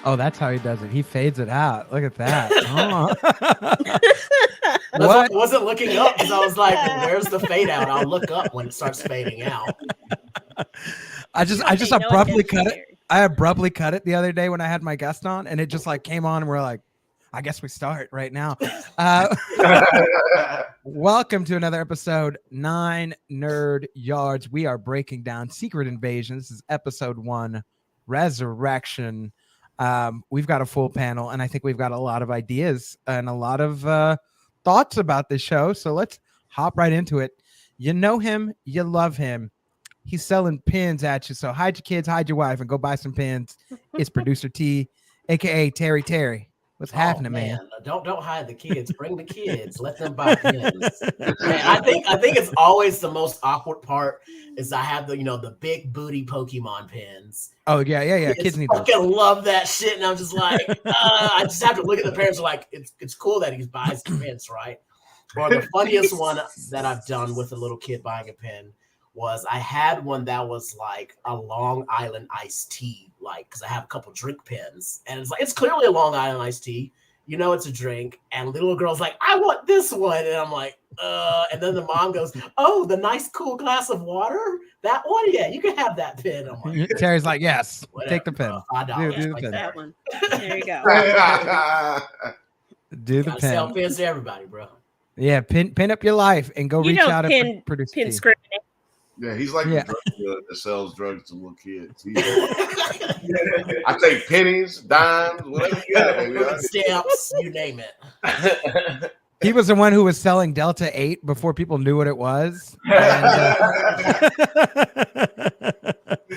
Oh, that's how he does it. He fades it out. Look at that. Oh. What? I wasn't looking up because I was like, where's the fade out? I'll look up when it starts fading out. I just abruptly cut it. I abruptly cut it the other day when I had my guest on, and it just like came on, and we're like, I guess we start right now. Welcome to another episode, 9 Nerd Yards. We are breaking down Secret Invasion. This is episode 1, Resurrection. We've got a full panel, and I think we've got a lot of ideas and a lot of thoughts about this show. So let's hop right into it. You know him, you love him. He's selling pins at you. So hide your kids, hide your wife, and go buy some pins. It's producer T, aka Terry Terry. What's happening, man? Don't hide the kids. Bring the kids. Let them buy pins. Man, I think it's always the most awkward part is I have the big booty Pokemon pins. Oh yeah. Kids need those. I fucking love that shit, and I'm just like, I just have to look at the parents like it's cool that he buys the pins, right? Or the funniest one that I've done with a little kid buying a pin was I had one that was like a Long Island iced tea, like because I have a couple drink pins, and it's clearly a Long Island iced tea. You know it's a drink, and the little girl's like, I want this one, and I'm like, and then the mom goes, oh, the nice cool glass of water, that one, yeah, you can have that pin. I'm like, Terry's like, yes, whatever, take the pin. Do the pin. That one. There you go. Do the pin. Sell pins to everybody, bro. Yeah, pin up your life and go reach out and produce pin script. Yeah, he's like the drug dealer that sells drugs to little kids. I take pennies, dimes, whatever you got, baby. Stamps, you name it. He was the one who was selling Delta 8 before people knew what it was.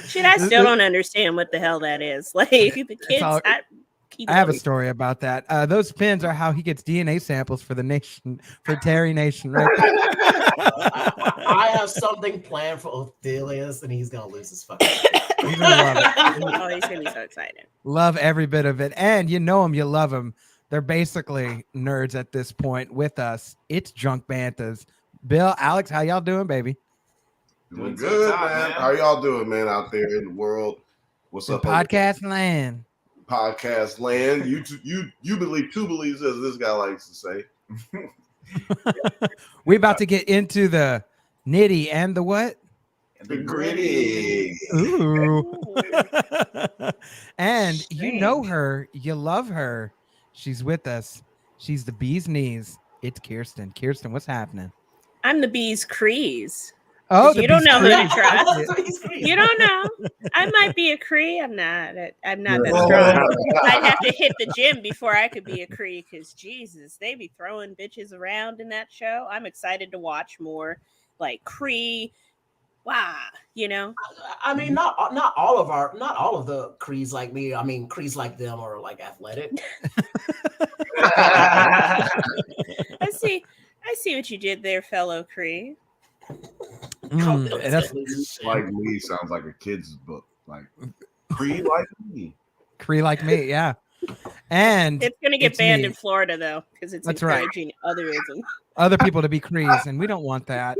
Shit, I still don't understand what the hell that is. Like the kids, I have a story about that. Those pins are how he gets DNA samples for the nation, for Terry Nation, right? I have something planned for Othelius, and he's gonna lose his fucking shit. He's gonna love it. Oh, he's gonna be so excited. Love every bit of it, and you know him, you love him. They're basically nerds at this point with us. It's Drunk Banthas. Bill, Alex, how y'all doing, baby? Doing good, man. How y'all doing, man, out there in the world? What's up, podcast land? Podcast land. You believe two believes, as this guy likes to say. We're about to get into the nitty and the what? The gritty. Ooh. And you know her, you love her. She's with us. She's the bee's knees. It's Kirsten. Kirsten, what's happening? I'm the bee's crease. Oh, you don't know who to trust. You don't know. I might be a Cree. I'm not that strong. I'd have to hit the gym before I could be a Cree because Jesus, they be throwing bitches around in that show. I'm excited to watch more like Cree. Wow, you know. I mean, not all of the Crees like me. I mean, Crees like them are like athletic. I see what you did there, fellow Cree. Like me sounds like a kid's book. Like Cree like me. Cree like me, yeah. And it's gonna get banned in Florida though, because it's encouraging other people to be Crees, and we don't want that.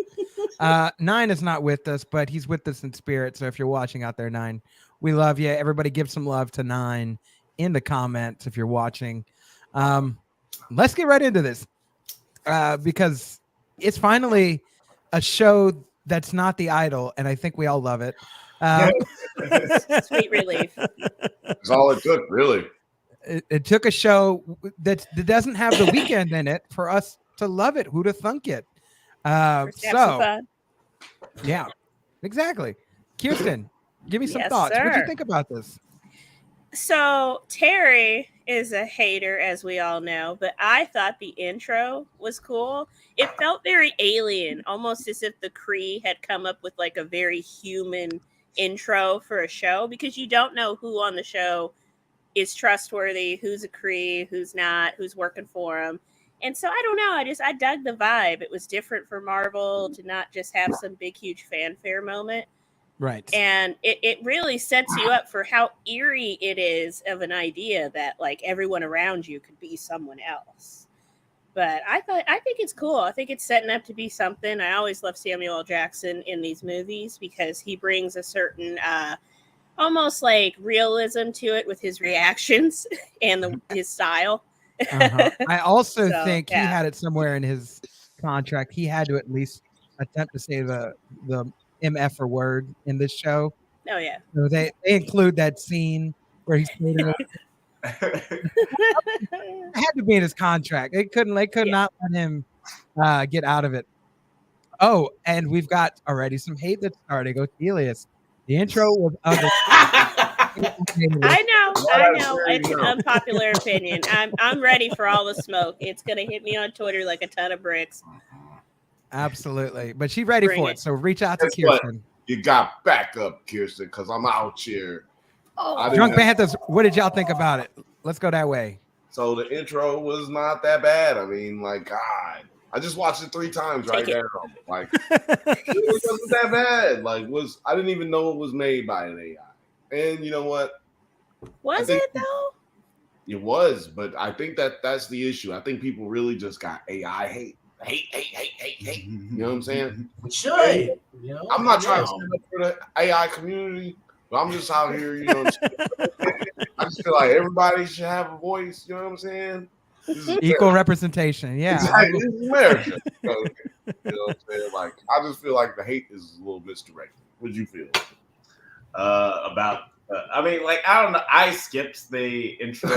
9 is not with us, but he's with us in spirit. So if you're watching out there, 9, we love you. Everybody give some love to 9 in the comments if you're watching. Let's get right into this because it's finally a show that's not The Idol, and I think we all love it. Sweet relief. That's all it took, really. It took a show that doesn't have The Weeknd in it for us to love it. Who'd have thunk it? Yeah, exactly. Kirsten, give me some thoughts. What do you think about this? So Terry is a hater, as we all know, but I thought the intro was cool. It felt very alien, almost as if the Cree had come up with like a very human intro for a show, because you don't know who on the show is trustworthy, who's a Cree, who's not, who's working for him. And so I don't know. I dug the vibe. It was different for Marvel to not just have some big, huge fanfare moment. Right. And it really sets you up for how eerie it is of an idea that like everyone around you could be someone else. But I think it's cool. I think it's setting up to be something. I always love Samuel L. Jackson in these movies because he brings a certain almost like realism to it with his reactions and his style. I also So, think he yeah. had it somewhere in his contract. He had to at least attempt to say the MF word in this show. Oh yeah. So they include that scene where he's it had to be in his contract. They could not let him get out of it. Oh, and we've got already some hate that's starting. Othelius. The intro was ugly. I know. It's an unpopular opinion. I'm ready for all the smoke. It's gonna hit me on Twitter like a ton of bricks. Absolutely, but she's ready for it. So reach out to Guess what? Kirsten. You got back up, Kirsten, because I'm out here. Drunk Panthers, what did y'all think about it? Let's go that way. So the intro was not that bad. I mean, like, God, I just watched it 3 times right now. Like, it wasn't that bad. Like, I didn't even know it was made by an AI. And you know what? Was it though? It was, but I think that's the issue. I think people really just got AI hate. You know what I'm saying? It should. You know? I'm not trying to stand up for the AI community, but I'm just out here, you know. I just feel like everybody should have a voice. You know what I'm saying? Equal representation. Yeah. Exactly. This is America. You know what I'm saying? Like, I just feel like the hate is a little misdirected. What do you feel? About I mean, like, I don't know. I skipped the intro.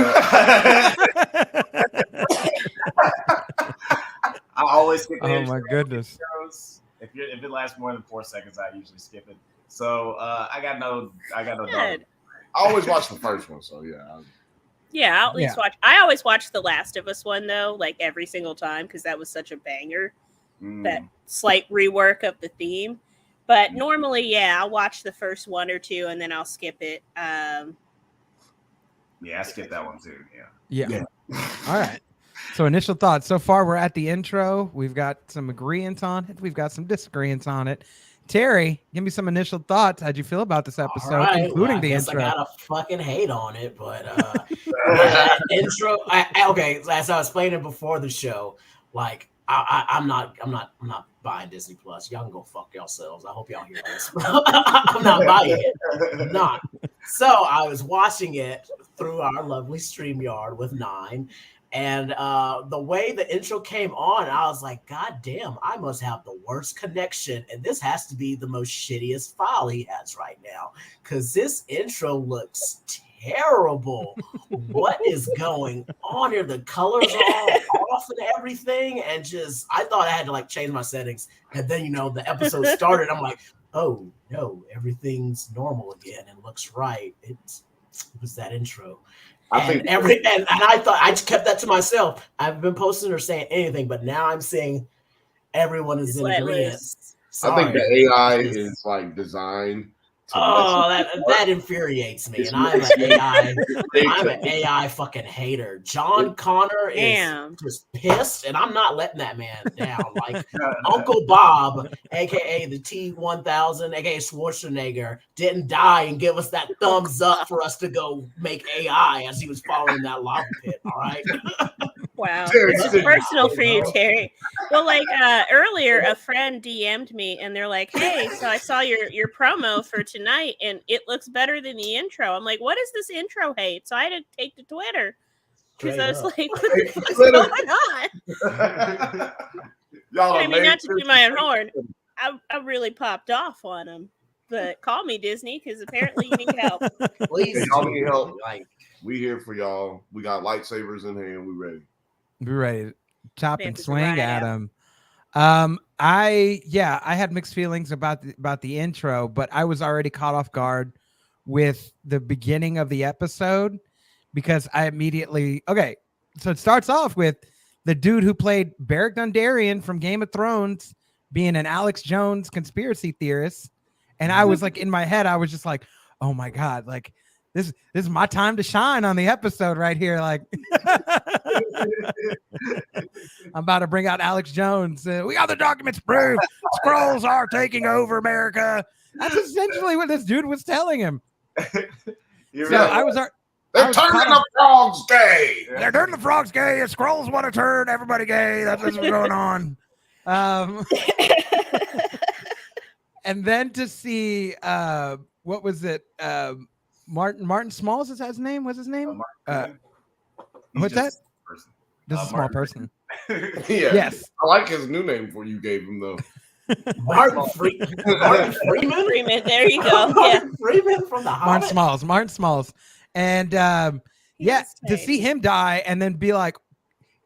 I always skip the intro. Oh my goodness. If it lasts more than 4 seconds, I usually skip it. So I got no dog. I always watch the first one, so yeah. Yeah, I'll at least watch. I always watch the Last of Us one though, like every single time because that was such a banger. That slight rework of the theme. But normally, yeah, I'll watch the first 1 or 2 and then I'll skip it. Yeah, I skipped that one too. Yeah. All right. So initial thoughts. So far, we're at the intro. We've got some agreements on it. We've got some disagreements on it. Terry, give me some initial thoughts. How'd you feel about this episode, including the intro? I got a fucking hate on it, but intro. Okay, as I was explaining before the show, like I'm not buying Disney Plus. Y'all can go fuck yourselves. I hope y'all hear this. I'm not buying it. I'm not. So I was watching it through our lovely StreamYard with 9. And the way the intro came on, I was like, God damn, I must have the worst connection. And this has to be the most shittiest file he has right now. Because this intro looks terrible. What is going on here? The colors are all off and everything. And just, I thought I had to like change my settings. And then, you know, the episode started. I'm like, oh, no, everything's normal again. It looks right. It was that intro. And I thought I just kept that to myself. I've been posting or saying anything, but now I'm saying everyone is in agreement. I think the AI is like designed. That infuriates me, and I'm an AI fucking hater. John Connor is just pissed, and I'm not letting that man down. Like Uncle Bob, aka the T-1000, aka Schwarzenegger, didn't die and give us that thumbs up for us to go make AI as he was falling in that lava pit. All right. Wow, this is personal for you, Terry. Well, like earlier, a friend DM'd me, and they're like, "Hey, so I saw your promo for tonight, and it looks better than the intro." I'm like, "What is this intro hate?" So I had to take to Twitter because I was like, "What the fuck's going on?" I mean, not to do my own horn, I really popped off on him. But call me Disney because apparently you need help. Please, y'all need help. Like, we here for y'all. We got lightsabers in hand. We ready. Be ready to chop and swing at him. I had mixed feelings about the intro, but I was already caught off guard with the beginning of the episode because I immediately so it starts off with the dude who played Beric Dondarrion from Game of Thrones being an Alex Jones conspiracy theorist, and I was like in my head, I was just like, oh my god, like this is my time to shine on the episode right here. Like, I'm about to bring out Alex Jones. We got the documents proof. Skrulls are taking over America. That's essentially what this dude was telling him. They're turning the frogs gay. They're turning the frogs gay. If Skrulls want to turn everybody gay, that's what's going on. And then to see what was it? Martin Smalls is that his name? What's his name? Martin He's what's just that? a person. This is a small person. Yeah. Yes. I like his new name for you gave him though. Martin Freeman. Freeman, there you go. Yeah. Martin Freeman from the Hobbit. Martin Smalls. And yeah, to see him die and then be like,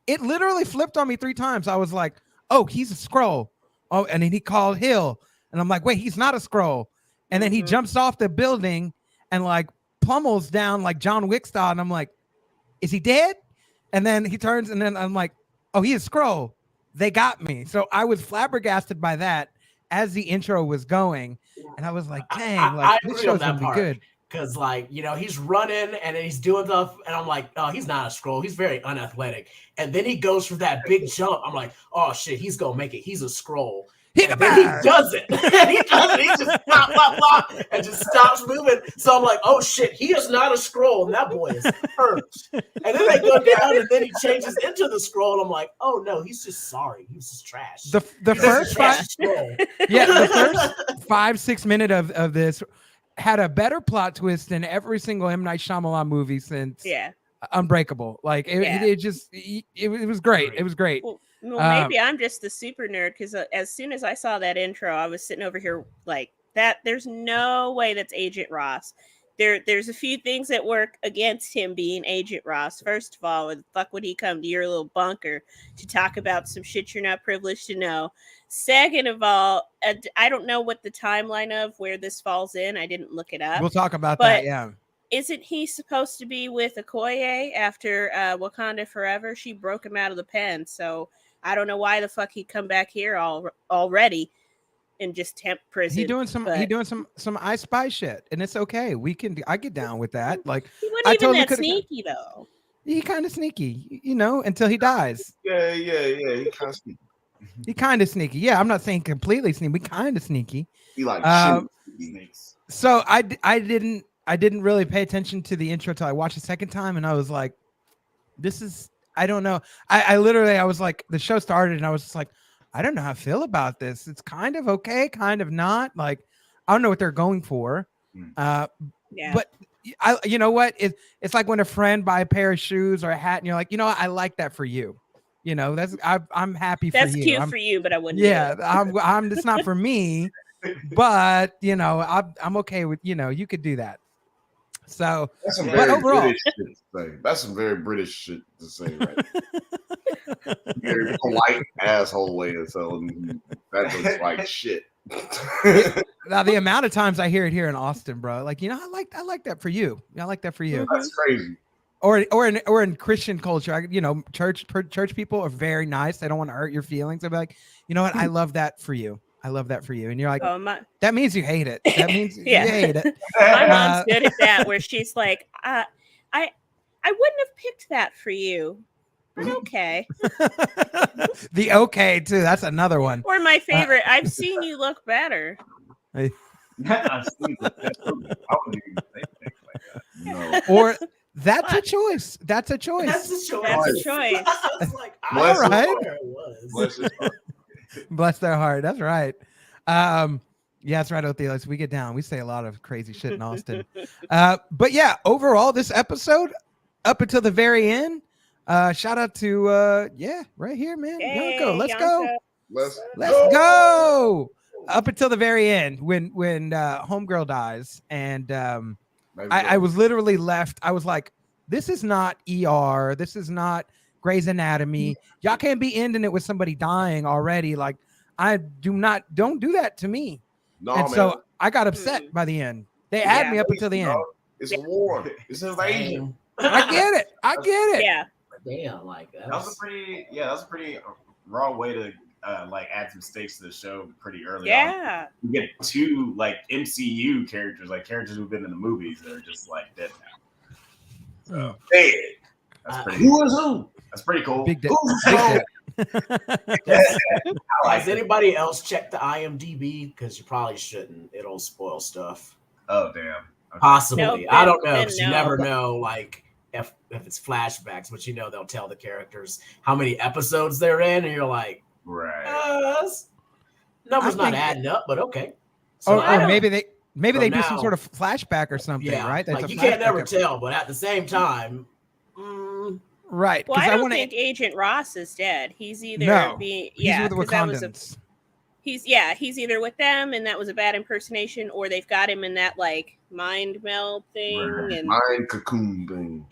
it literally flipped on me 3 times. I was like, oh, he's a Skrull. Oh, and then he called Hill. And I'm like, wait, he's not a Skrull. And then he jumps off the building and like pummels down like John Wick style. And I'm like, is he dead? And then he turns and then I'm like, oh, he is Skrull. They got me. So I was flabbergasted by that as the intro was going. And I was like, dang, like this show's gonna be good. Because, like, you know, he's running and then he's doing stuff, and I'm like, oh, he's not a Skrull. He's very unathletic. And then he goes for that big jump. I'm like, oh, shit, he's going to make it. He's a Skrull. And then he does it. He does it. He just blah, blah, blah, and just stops moving. So I'm like, oh, shit, he is not a Skrull, and that boy is hurt. And then they go down, and then he changes into the Skrull, and I'm like, oh, no, he's just sorry. He's just trash. The first the first 5-6 minutes of this had a better plot twist than every single M. Night Shyamalan movie since Unbreakable. Like it was great. It was great. Well, maybe I'm just the super nerd because as soon as I saw that intro, I was sitting over here like that. There's no way that's Agent Ross. There's a few things that work against him being Agent Ross. First of all, the fuck would he come to your little bunker to talk about some shit you're not privileged to know? Second of all, I don't know what the timeline of where this falls in. I didn't look it up. We'll talk about that, yeah. Isn't he supposed to be with Okoye after Wakanda Forever? She broke him out of the pen, so I don't know why the fuck he'd come back here already and just temp prison. He doing some I Spy shit, and it's okay. I get down with that. Like he wasn't even that sneaky though. He kind of sneaky, you know, until he dies. Yeah. He kind of sneaky. He kind of sneaky. Yeah, I'm not saying completely sneaky. We kind of sneaky. He like snakes. So I didn't really pay attention to the intro till I watched the second time, and I was like, this is, I don't know. I was like, the show started, and I was just like, I don't know how I feel about this. It's kind of okay, kind of not. Like, I don't know what they're going for. But you know what? It's like when a friend buy a pair of shoes or a hat, and you're like, you know what? I like that for you. You know, I'm happy for you. That's cute for you, but I wouldn't. Yeah, I'm. It's not for me, but you know, I'm okay with, you know, you could do that. So, that's some very British shit to say. That's some very British shit to say, right? Very polite asshole way of telling that looks like shit. Now the amount of times I hear it here in Austin, bro, like, you know, I like that for you. I like that for you. That's crazy. Or in Christian culture, you know, church people are very nice. They don't want to hurt your feelings. They'll be like, you know what? I love that for you. I love that for you. And you're like, that means you hate it. That means you hate it. My mom's good at that, where she's like, I wouldn't have picked that for you, but okay. The okay too. That's another one. Or my favorite, I've seen you look better. I've seen I wouldn't even say things like that. No. Or that's a choice. That's a choice. That's a choice. That's a choice. I was like, Bless I don't know his where it was. Bless his heart. Bless their heart. That's right. Yeah, that's right, Othelis. We get down. We say a lot of crazy shit in Austin. But yeah, overall, this episode, up until the very end, shout out to right here, man. Hey, Yonko. Let's Yonko. go. Let's go. Up until the very end, when Homegirl dies, and I was literally left. I was like, this is not ER. This is not Grey's Anatomy. Y'all can't be ending it with somebody dying already. Like, don't do that to me. No, and man. so I got upset by the end. They had me up until the end. It's a war. It's an invasion. I get it. Yeah. Damn, like That was a pretty raw way to like add some stakes to the show pretty early on. Yeah. You get 2 like MCU characters, like characters who've been in the movies that are just like dead now. So Dead. that's pretty Who is who? That's pretty cool. Big dick. Has anybody else checked the IMDb? Because you probably shouldn't. It'll spoil stuff. Oh damn. Okay. Possibly. Nope, I don't know. then 'Cause you no. never know, like, if it's flashbacks, but you know they'll tell the characters how many episodes they're in, and you're like, Right. numbers I not think- adding up, but okay. So Or maybe Maybe So they do some now- sort of flashback or something, Yeah, right? That's like a you can't flashback never episode. tell, but at the same time, Right. Well, I Because don't want to. think Agent Ross is dead. He's either No, being He's yeah, with the 'cause that was a Wakandans. he's either with them and that was a bad impersonation, or they've got him in that like mind meld thing and Mind cocoon thing.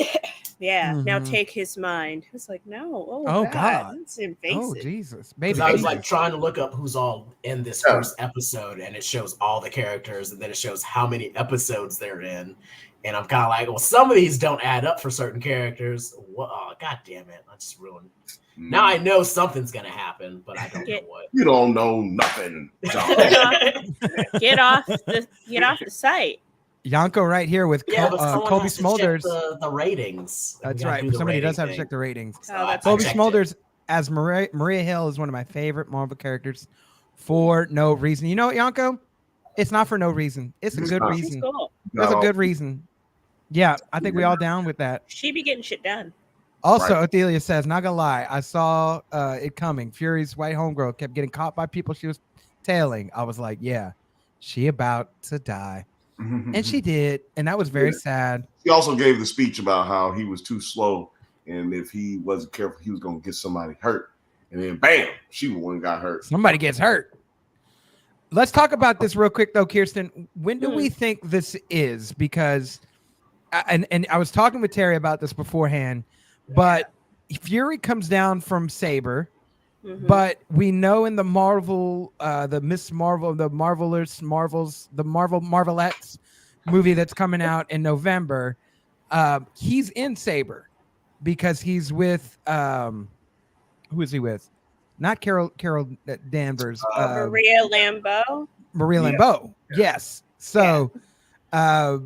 now Mhm. take his mind. It's like no, Oh, God, God. it's Oh invasive. Jesus, because baby I was Jesus. like trying to look up who's all in this Yeah. first episode, and it shows all the characters, and then it shows how many episodes they're in, and I'm kind of like, well, some of these don't add up for certain characters. What? Oh, God damn it! I just ruined. Now I know something's gonna happen, but I don't know what. You don't know nothing. John. Get off the site. Yanko right here with Yeah, but someone Colby has to check Smulders. the ratings. We That's gotta right. do the Somebody does rating have to thing. check the ratings. So Oh, that's I Colby checked it. Smulders as Maria Hill is one of my favorite Marvel characters for no reason. You know what, Yanko? It's not for no reason. It's a It's good not. She's reason. cool. There's a No. good reason. Yeah, I think we all down with that. She be getting shit done. Also, Right. Athelia says, not gonna lie, I saw it coming. Fury's white homegirl kept getting caught by people she was tailing. I was like, yeah, she about to die. And she did. And that was very sad. He also gave the speech about how he was too slow, and if he wasn't careful, he was going to get somebody hurt. And then, bam, she the one got hurt. Somebody gets hurt. Let's talk about this real quick, though, Kirsten. When do we think this is? Because, and I was talking with Terry about this beforehand, but Fury comes down from Saber, but we know in the Marvel, the Miss Marvel, the Marvelettes movie that's coming out in November, he's in Saber because he's with, who is he with? Not Carol Danvers. Maria Lambeau. Maria Lambeau. Yes. So, does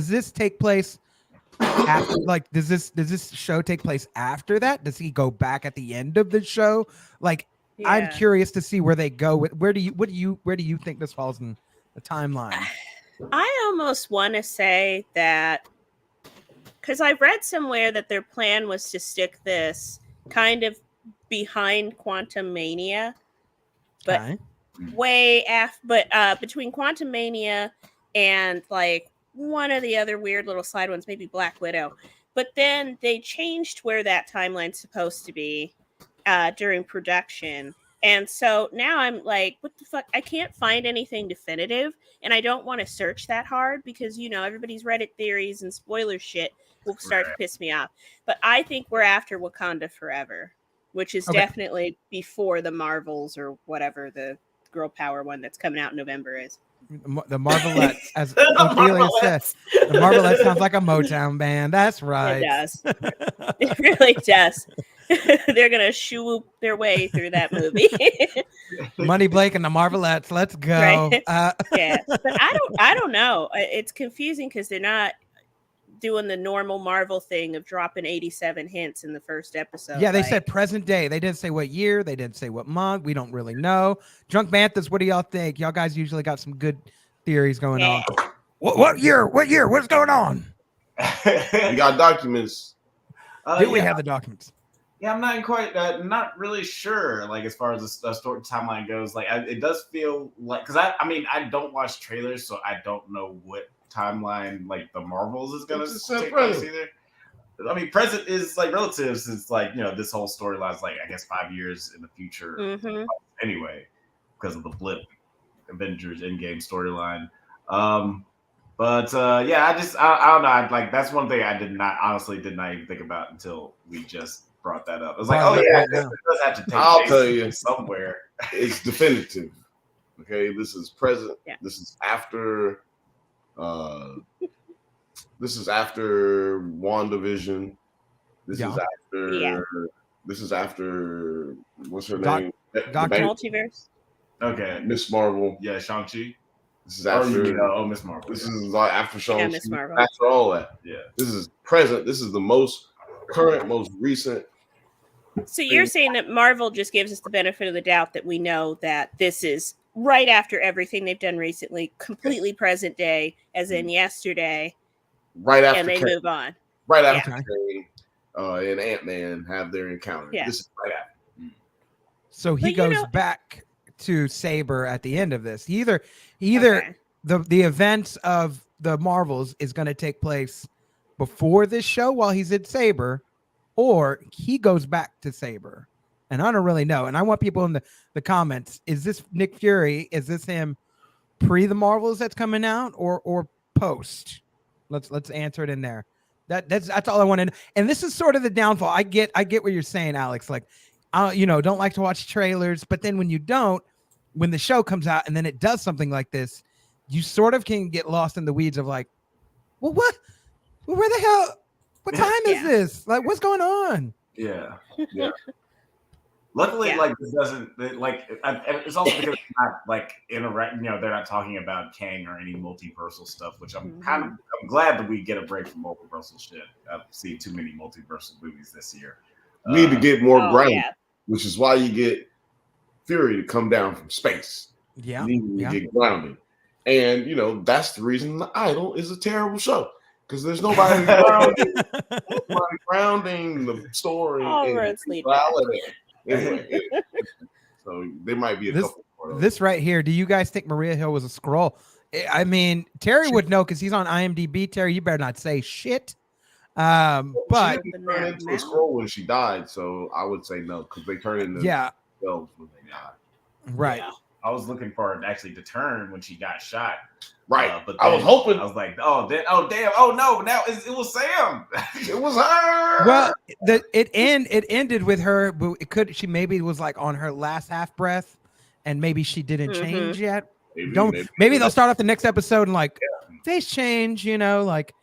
this take place after, like, does this show take place after that? Does he go back at the end of the show? Like, I'm curious to see where they go with, where do you think this falls in the timeline? I almost want to say that because I read somewhere that their plan was to stick this kind of behind Quantum Mania, but between Quantum Mania and like one of the other weird little side ones, maybe Black Widow. But then they changed where that timeline's supposed to be during production. And so now I'm like, what the fuck? I can't find anything definitive, and I don't want to search that hard because, everybody's Reddit theories and spoiler shit will start to piss me off. But I think we're after Wakanda Forever, which is definitely before the Marvels or whatever the girl power one that's coming out in November is. The Marvelettes, as Ophelia said. The Marvelettes sounds like a Motown band. That's right. It does. It really does. They're gonna shoot their way through that movie. Money Blake and the Marvelettes. Let's go. Right. Yeah, but I don't know. It's confusing because they're not doing the normal Marvel thing of dropping 87 hints in the first episode. Yeah, they said present day. They didn't say what year. They didn't say what month. We don't really know. Drunk Banthas, what do y'all think? Y'all guys usually got some good theories going on. What year? What year? What's going on? We got documents. Do we have the documents? Yeah, I'm not quite, not really sure. Like as far as the story timeline goes, like it does feel like because I don't watch trailers, so I don't know what timeline like the Marvels is gonna take place either. I mean, present is like relative since like this whole storyline is like I guess 5 years in the future anyway because of the blip Avengers Endgame storyline. But I don't know. Like that's one thing I honestly did not even think about until we just brought that up. I was like, it does have to take I'll tell you somewhere. It's definitive. Okay, this is present. Yeah. This is after. This is after WandaVision. This is after. Yeah. This is after. What's her Doc- name? Doctor Multiverse. Okay, Miss Marvel. yeah, Shang-Chi. This is after. Miss Marvel. This is like after Shang-Chi. Miss Marvel. After all that. Yeah. This is present. This is the most current, most recent. So you're saying that Marvel just gives us the benefit of the doubt that we know that this is right after everything they've done recently, completely present day, as in yesterday, Right after. and they move on. Right after Kang, and Ant-Man have their encounter. Yeah. This is right after. So he But goes back to Saber at the end of this. Either Okay. the events of the Marvels is going to take place before this show while he's at Saber, or he goes back to Saber. And I don't really know. And I want people in the comments. Is this Nick Fury? Is this him pre the Marvels that's coming out or post? Let's answer it in there. That's all I wanted. And this is sort of the downfall. I get what you're saying, Alex. Like, don't like to watch trailers, but then when you don't, when the show comes out and then it does something like this, you sort of can get lost in the weeds of like, well, what? Where the hell? What time is this? Like, what's going on? Yeah. Luckily, like this doesn't like. It's also because it's not like interact. They're not talking about Kang or any multiversal stuff, which I'm I'm glad that we get a break from multiversal shit. I've seen too many multiversal movies this year. We need to get more grounded, yeah. which is why you get Fury to come down from space. Yeah, You need to get grounded, and that's the reason The Idol is a terrible show. Because there's nobody grounding the story. Anyway, so there might be a couple more. This right here. Do you guys think Maria Hill was a Skrull? I mean, Terry would know because he's on IMDb. Terry, you better not say shit. But she turned into a Skrull when she died, so I would say no because they turn into themselves when they die. Right. Yeah. I was looking for it actually to turn when she got shot. Right, but I was hoping. I was like, oh damn, oh no, now it was Sam. It was her. Well, it ended with her. But she maybe was like on her last half breath, and maybe she didn't change yet. Maybe they'll start off the next episode and like face change. Like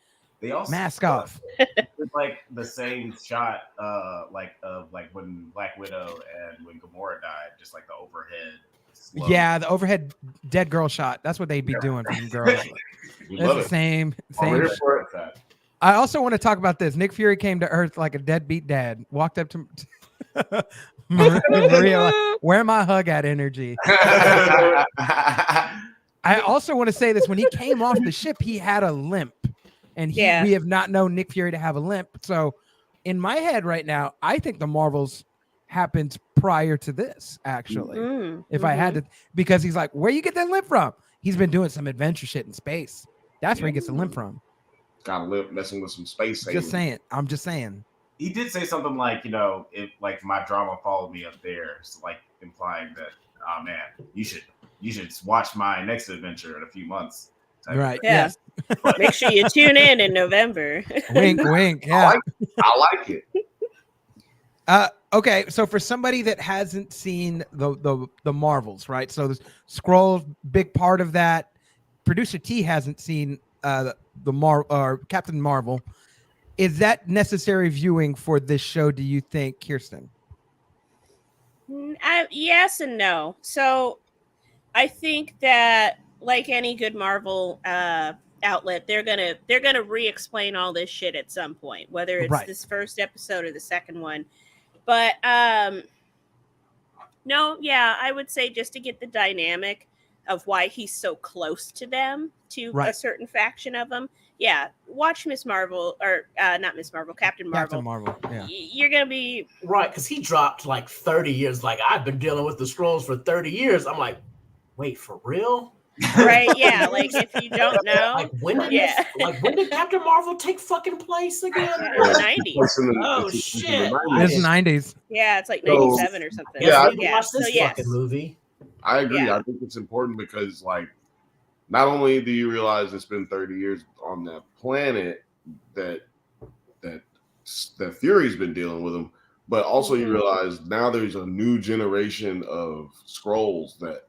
they also mask off. It's like the same shot, like when Black Widow and when Gamora died, just like the overhead. Slow. Yeah, the overhead dead girl shot. That's what they'd be doing for them girls. That's the same. I also want to talk about this. Nick Fury came to Earth like a deadbeat dad. Walked up to Maria, where my hug at energy. I also want to say this. When he came off the ship, he had a limp. And we have not known Nick Fury to have a limp. So in my head right now, I think the Marvels happens prior to this, actually. If I had to, because he's like, where you get that limp from? He's been doing some adventure shit in space. That's where he gets the limp from. Got a limp messing with some space. Just saying. I'm just saying. He did say something like, if like my drama followed me up there, so like implying that, oh man, you should watch my next adventure in a few months. Right. Yes. Make sure you tune in November. Wink, wink. Yeah. I like it. Okay, so for somebody that hasn't seen the Marvels, right? So the Skrulls, big part of that. Producer T hasn't seen Captain Marvel. Is that necessary viewing for this show? Do you think, Kirsten? Yes and no. So I think that, like any good Marvel outlet, they're gonna re-explain all this shit at some point, whether it's this first episode or the second one. But no, yeah, I would say just to get the dynamic of why he's so close to them, to a certain faction of them. Yeah, watch Miss Marvel, or not Miss Marvel, Captain Marvel. Captain Marvel, yeah. You're going to be... Right, because he dropped like 30 years. Like, I've been dealing with the Skrulls for 30 years. I'm like, wait, for real? Right, yeah, like if you don't know. Like when did Captain Marvel take fucking place again? The 90s. Oh shit. It's 90s. Yeah, it's like 97 or something. Yeah, I watched this fucking movie. I agree. Yeah. I think it's important because like not only do you realize it's been 30 years on that planet that Fury's been dealing with them, but also you realize now there's a new generation of Skrulls that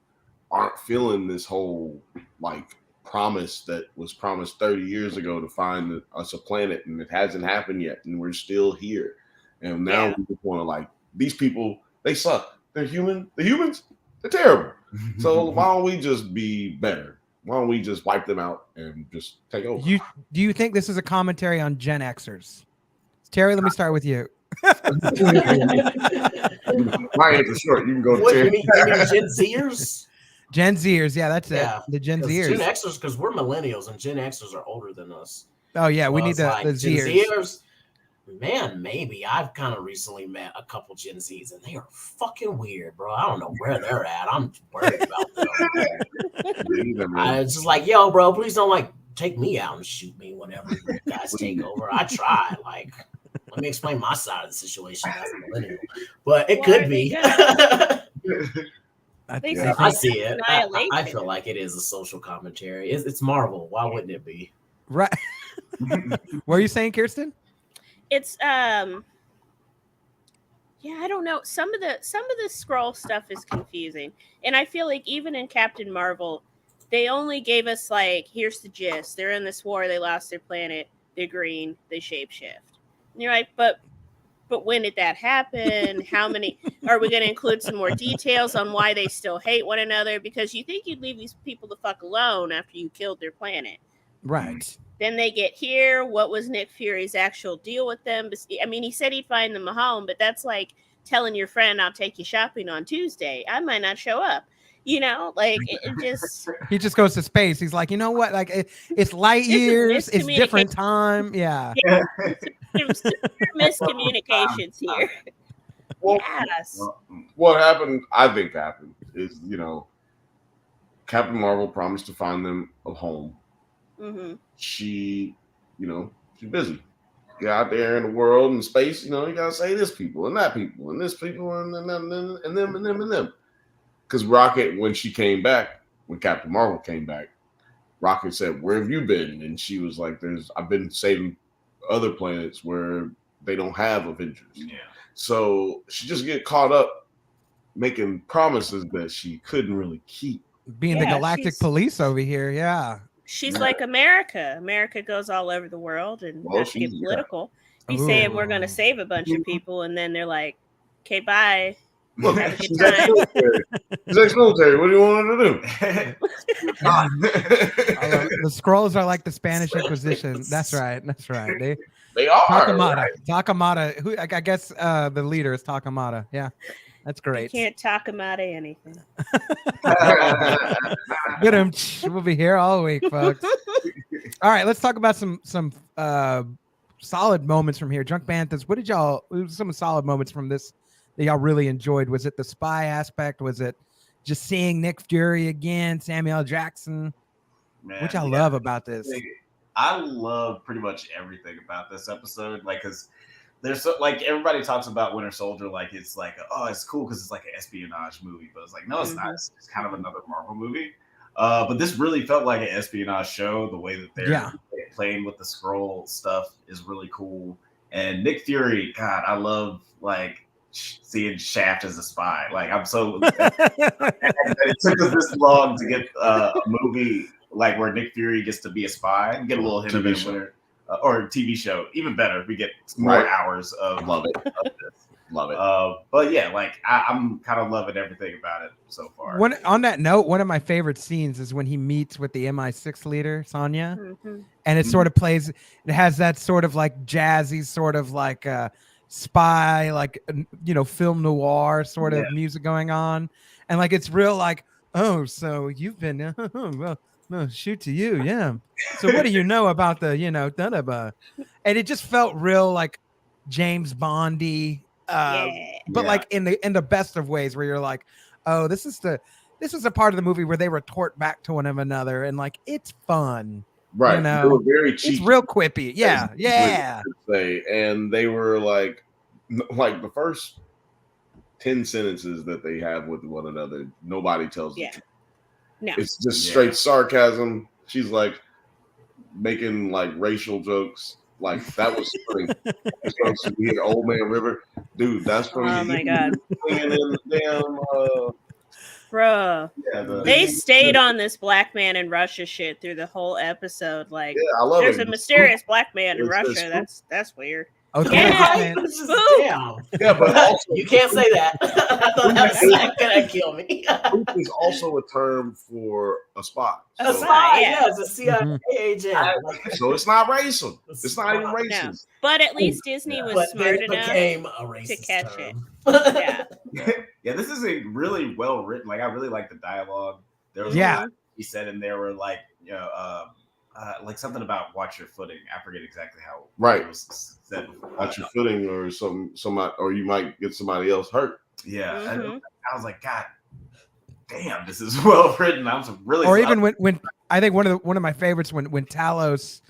aren't feeling this whole like promise that was promised 30 years ago to find us a planet, and it hasn't happened yet, and we're still here. And now we just want to like, these people, they suck. They're human. The humans, they're terrible. So why don't we just be better? Why don't we just wipe them out and just take over? Do you think this is a commentary on Gen Xers? Terry, let me start with you. My answer's short. You can go to Terry. You mean Gen Zers? Gen Zers, yeah, that's it. The Gen Zers. Gen Xers, because we're millennials and Gen Xers are older than us. Oh yeah, we need the like, Zers. Gen Zers. Man, maybe. I've kind of recently met a couple Gen Zs, and they are fucking weird, bro. I don't know where they're at. I'm worried about them. I was just like, yo, bro, please don't like take me out and shoot me whenever you guys take over. I try. Like, let me explain my side of the situation as a millennial. But it could be. I see it. I feel like it is a social commentary. It's Marvel. Why wouldn't it be? Right. What are you saying, Kirsten? It's yeah, I don't know. Some of the Skrull stuff is confusing, and I feel like even in Captain Marvel, they only gave us like, here's the gist: they're in this war, they lost their planet, they're green, they shapeshift. And you're like, but when did that happen? How many are we going to include some more details on why they still hate one another? Because you think you'd leave these people the fuck alone after you killed their planet, right? Then they get here. What was Nick Fury's actual deal with them? I mean, he said he'd find them a home, but that's like telling your friend, I'll take you shopping on Tuesday. I might not show up. You know, like it just... He just goes to space. He's like, you know what? Like it's light years. It's different time. Yeah. There's miscommunications here. Well, Yes. What happened, I think happened, is, Captain Marvel promised to find them a home. Mm-hmm. She's busy. Get out there in the world and space, you gotta say this people and that people and this people and them and them. Because Rocket, when Captain Marvel came back, Rocket said, "Where have you been?" And she was like, I've been saving other planets where they don't have Avengers. Yeah. So she just get caught up making promises that she couldn't really keep. Being the galactic police over here, yeah. She's like America. America goes all over the world, and not to get political. Be saying we're going to save a bunch of people, and then they're like, "Okay, bye." Look, she's ex-military. What do you want her to do? The Skrulls are like the Spanish Inquisition. That's right. They are. Takamata. Right. Takamata. Who I guess the leader is Takamata. Yeah. That's great. You can't talk him out of anything. Get him. We'll be here all week, folks. All right, let's talk about some solid moments from here. Drunk Banthas, what were some solid moments from this that y'all really enjoyed? Was it the spy aspect? Was it just seeing Nick Fury again, Samuel L. Jackson? Which I love about this. I love pretty much everything about this episode. Like, because there's like everybody talks about Winter Soldier, like it's like, oh, it's cool because it's like an espionage movie, but it's like, no, it's not. It's kind of another Marvel movie. But this really felt like an espionage show. The way that they're playing with the Skrull stuff is really cool. And Nick Fury, God, I love like seeing Shaft as a spy. Like, I'm so it took us this long to get a movie like where Nick Fury gets to be a spy and get a little hint of it. Or TV show, even better. We get more hours of love it. Love it. But yeah, like I'm kind of loving everything about it so far. On that note, one of my favorite scenes is when he meets with the MI6 leader, Sonya, and it sort of plays. It has that sort of like jazzy, sort of like spy, like film noir sort of music going on, and like it's real like, oh, so you've been well. No, shoot to you, yeah. So what do you know about the, and it just felt real like James Bondy, but like in the best of ways, where you're like, oh, this is a part of the movie where they retort back to one another, and like it's fun, right? They were very cheap. It's real quippy, yeah. And they were like the first 10 sentences that they have with one another, nobody tells the truth. No. It's just straight sarcasm. She's like making like racial jokes. Like that was funny. It's supposed to be an Old Man River, dude. That's from. Oh my god. Damn. Bro, they stayed on this black man in Russia shit through the whole episode. Like, I love there's a mysterious black man in Russia. That's weird. Oh, damn. Yeah, but also, you can't say that. I thought that was gonna kill me. Spook is also a term for a spy. A spy, it's a CIA agent. So it's not racial. It's not even racist. No. But at least Disney was smart enough to catch it. Yeah, this is a really well written. Like, I really like the dialogue. There was he said in there were like, like something about watch your footing. I forget exactly how Right. it was said. Watch your footing, or somebody, or you might get somebody else hurt. Yeah, Mhm. I was like, God damn, this is well written. I was really. Or even when I think one of my favorites when Talos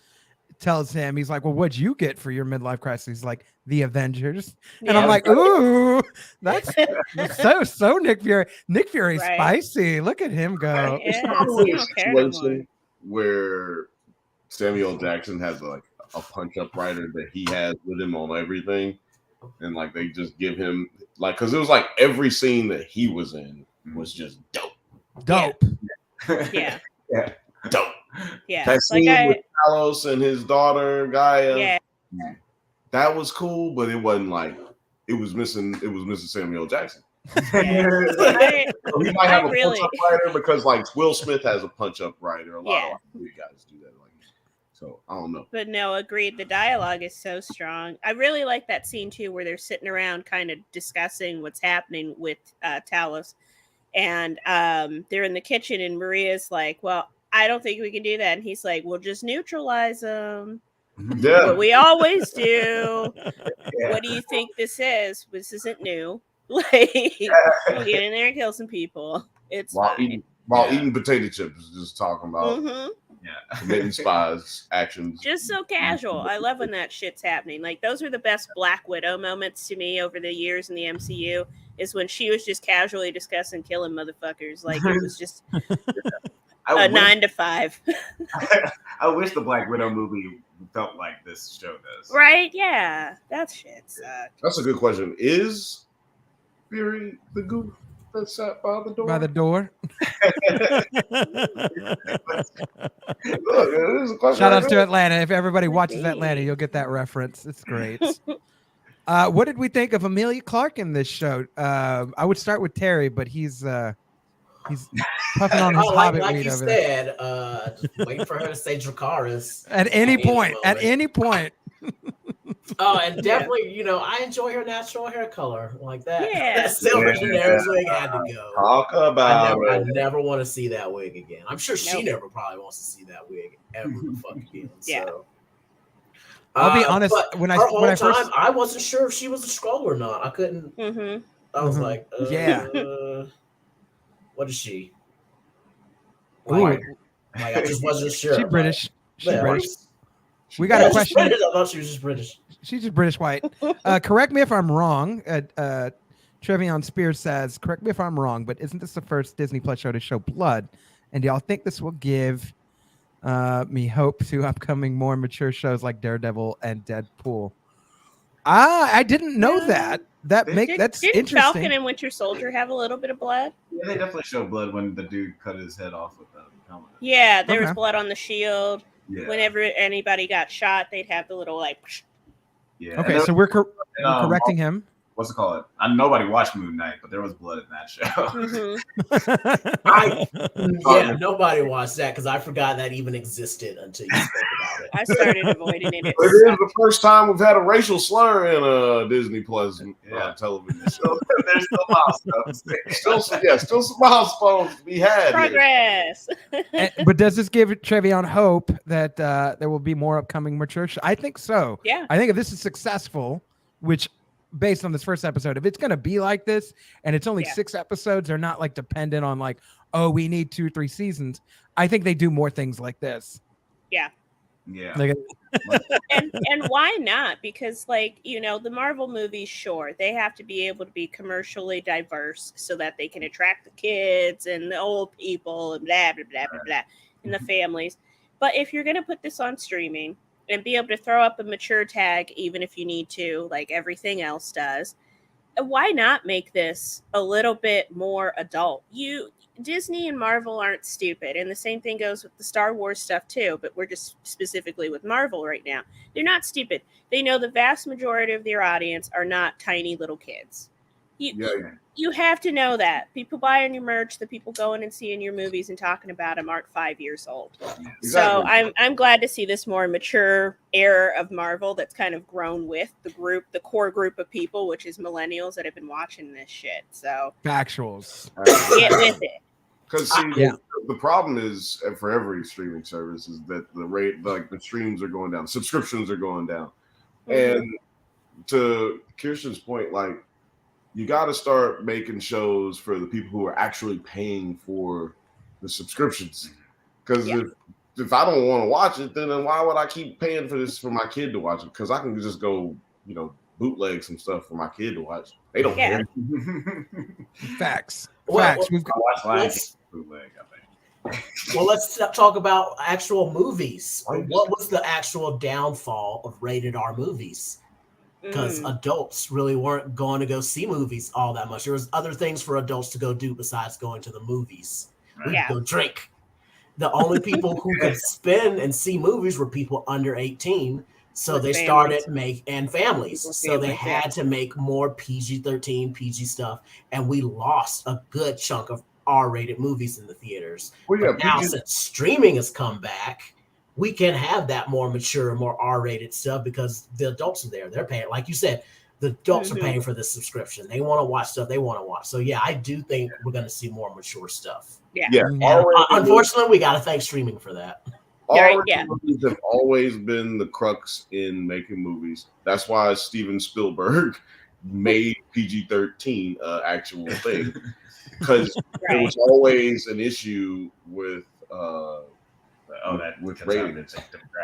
tells him, he's like, well, what'd you get for your midlife crisis? He's like, the Avengers. And I'm Yeah. like, ooh, that's so Nick Fury. Nick Fury's Right. spicy. Look at him go. It's Yeah, probably you a don't care no more. situation where Samuel Jackson has like a punch-up writer that he has with him on everything, and like they just give him like, because it was like every scene that he was in was just dope. Yeah. Dope. Yeah. That Like scene with Talos and his daughter Gaia, yeah. that was cool, but it wasn't like it was missing Samuel Jackson. Yeah. So he might have a really- punch-up writer because like Will Smith has a punch-up writer. A lot Yeah. of big guys do that. Like, so I don't know. But no, agreed. The dialogue is so strong. I really like that scene too, where they're sitting around kind of discussing what's happening with Talos, and they're in the kitchen, and Maria's like, "Well, I don't think we can do that," and he's like, "We'll just neutralize them." Yeah. What we always do. Yeah. What do you think this is? This isn't new. Like, we'll get in there and kill some people. It's While fine. eating potato chips, just talking about Mhm. Yeah. committing spies actions. Just so casual. I love when that shit's happening. Like, those are the best Black Widow moments to me over the years in the MCU, is when she was just casually discussing killing motherfuckers. Like, it was just I a wish, 9 to 5. I wish the Black Widow movie felt like this show does. Right? Yeah. That shit sucked. That's a good question. Is Fury the goof that sat by the door? By the door. Look, it is a question. Shout right outs to there. Atlanta. If everybody watches Indeed. Atlanta, you'll get that reference. It's great. What did we think of Amelia Clark in this show? I would start with Terry, but he's puffing on his Oh, Hobbit like weed you over there. said, just waiting for her to say Dracarys. At any point. moment. At any point. Oh, and definitely, I enjoy her natural hair color like that. Yeah. That silver Yeah. Daenerys wig had to go. Talk about I it. never want to see that wig again. I'm sure she Nope. never probably wants to see that wig ever the fuck again. Yeah. So. I'll be honest, but when I her whole first time, I wasn't sure if she was a Skrull or not. I couldn't. Mm-hmm. I was Mhm. like, Yeah. What is she? Ooh, Like, I just wasn't sure. she's British. She's Yeah, British. We Yeah, got a she's question. British. I thought she was just British. She's just British white. Correct me if I'm wrong. Trevion Spears says, correct me if I'm wrong, but isn't this the first Disney Plus show to show blood? And do y'all think this will give me hope to upcoming more mature shows like Daredevil and Deadpool? I didn't know that. That's Didn't interesting. Falcon and Winter Soldier have a little bit of blood? Yeah, they definitely show blood when the dude cut his head off with the helmet. Yeah, there was Okay. blood on the shield. Yeah. Whenever anybody got shot, they'd have the little like. Yeah. Okay, And so we're then, correcting him. What's it called? Nobody watched Moon Knight, but there was blood in that show. Mhm. Nobody watched that because I forgot that even existed until you spoke about it. I started avoiding it. It It is sucked. the first time we've had a racial slur in a Disney Plus television show. There's still milestones. Still some milestones to be had. here. Progress. But does this give Trevion hope that there will be more upcoming mature shows? I think so. Yeah. I think if this is successful, which based on this first episode, if it's going to be like this and it's only 6 episodes, they're not like dependent on like, oh, we need 2-3 seasons. I think they do more things like this. Yeah. Yeah. Like, and why not? Because the Marvel movies, sure, they have to be able to be commercially diverse so that they can attract the kids and the old people and blah blah blah blah blah and the families. But if you're gonna put this on streaming and be able to throw up a mature tag, even if you need to, like everything else does, why not make this a little bit more adult? Disney and Marvel aren't stupid, and the same thing goes with the Star Wars stuff too, but we're just specifically with Marvel right now. They're not stupid. They know the vast majority of their audience are not tiny little kids. You have to know that. People buying your merch, the people going and seeing your movies and talking about them aren't 5 years old. Exactly. So I'm glad to see this more mature era of Marvel that's kind of grown with the core group of people, which is millennials that have been watching this shit. So factuals. get with it. Because the problem is for every streaming service is that the rate, like the streams are going down, subscriptions are going down. And to Kirsten's point, like you got to start making shows for the people who are actually paying for the subscriptions. Because if I don't want to watch it, then why would I keep paying for this for my kid to watch it? Because I can just go, bootleg some stuff for my kid to watch. They don't care. Facts. Well, We've got bootleg, I think. Well, let's talk about actual movies. What was the actual downfall of rated R movies? Because adults really weren't going to go see movies all that much. There was other things for adults to go do besides going to the movies. We could go drink. The only people who could spend and see movies were people under 18. So they started families. So they had to make more PG-13, PG stuff. And we lost a good chunk of R-rated movies in the theaters. But now since streaming has come back, we can have that more mature, more R-rated stuff because the adults are there. They're paying, like you said, the adults are paying for this subscription. They want to watch stuff they want to watch. So yeah, I do think we're going to see more mature stuff. Unfortunately, we got to thank streaming for that. Movies have always been the crux in making movies. That's why Steven Spielberg made PG-13 actual thing, because it was always an issue with rated.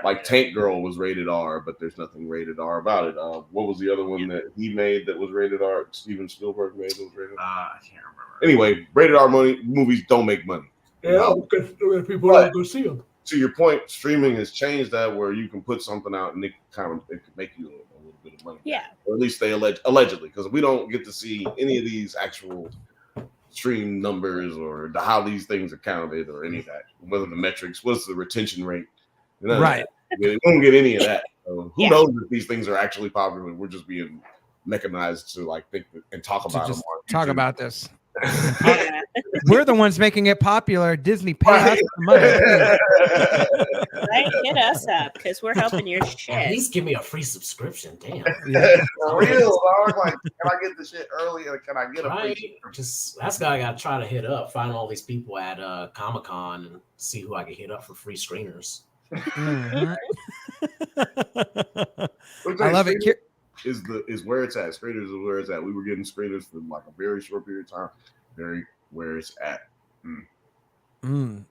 Like Tank Girl was rated R, but there's nothing rated R about it. What was the other one that he made that was rated R? Steven Spielberg made that was rated R? I can't remember. Anyway, rated R movies don't make money. Because people don't go see them. To your point, streaming has changed that where you can put something out and it could make you a little bit of money. Yeah. Or at least they allegedly, because we don't get to see any of these actual stream numbers or how these things are counted or any of that. Whether the metrics, what's the retention rate? Right. We won't get any of that. So who knows if these things are actually popular? We're just being mechanized to like think and talk about them. Talk about this. We're the ones making it popular. Disney pay us the money. Right? Hit us up because we're helping your shit. At least give me a free subscription. Damn. For real, dog. Like, can I get the shit early or can I get a free? That's what I got to try to hit up. Find all these people at Comic-Con and see who I can hit up for free screeners. I love it. Is where it's at. Screeners is where it's at. We were getting screeners for like a very short period of time. Very where it's at.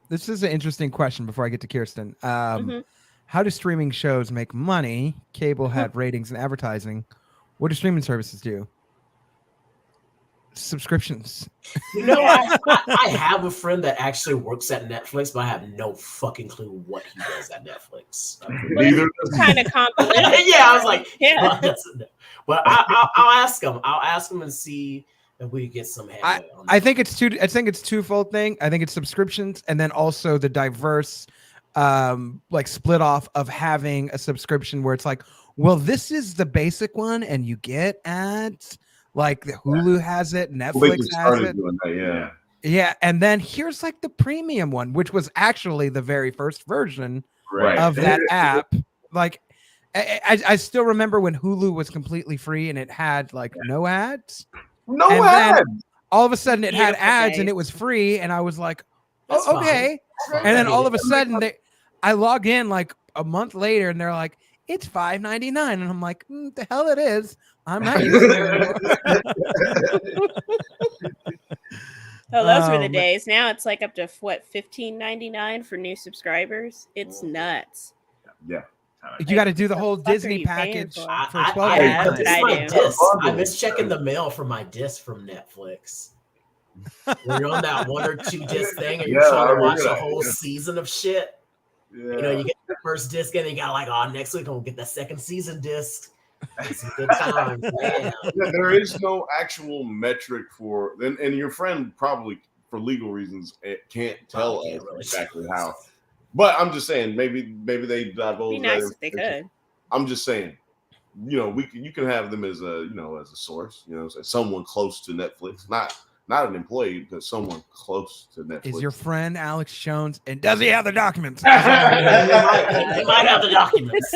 This is an interesting question before I get to Kirsten. How do streaming shows make money? Cable had ratings and advertising. What do streaming services do? Subscriptions. I have a friend that actually works at Netflix, but I have no fucking clue what he does at Netflix. Kind of complicated. Yeah, I was like, but I'll ask him. I'll ask him and see if we get some headway on that. I think it's twofold thing. I think it's subscriptions and then also the diverse like split off of having a subscription where it's like, well, this is the basic one and you get ads. Like the Hulu has it, Netflix has it. That, yeah, and then here's like the premium one, which was actually the very first version of that app. Like, I still remember when Hulu was completely free and it had like no ads. No ads. All of a sudden, it had ads and it was free, and I was like, "Oh, okay." And then all of a sudden, I log in like a month later, and they're like, "It's $5.99," and I'm like, "The hell it is." I'm not using it anymore. Those were the days. Now it's like up to $15.99 for new subscribers. It's nuts. Yeah. You got to do the whole Disney package for $12. I miss checking the mail for my disc from Netflix. When you're on that 1 or 2 disc thing and you're trying to watch a whole season of shit. Yeah. You get the first disc and you got like, next week I'm gonna get that second season disc. It's a good time. There is no actual metric for, and your friend probably for legal reasons can't tell us exactly how. But I'm just saying, maybe they divulge. Be nice if they could. I'm just saying, you can have them as a as a source, as someone close to Netflix, not an employee, but someone close to Netflix. Is your friend Alex Jones, and does he have the documents? He might have the documents.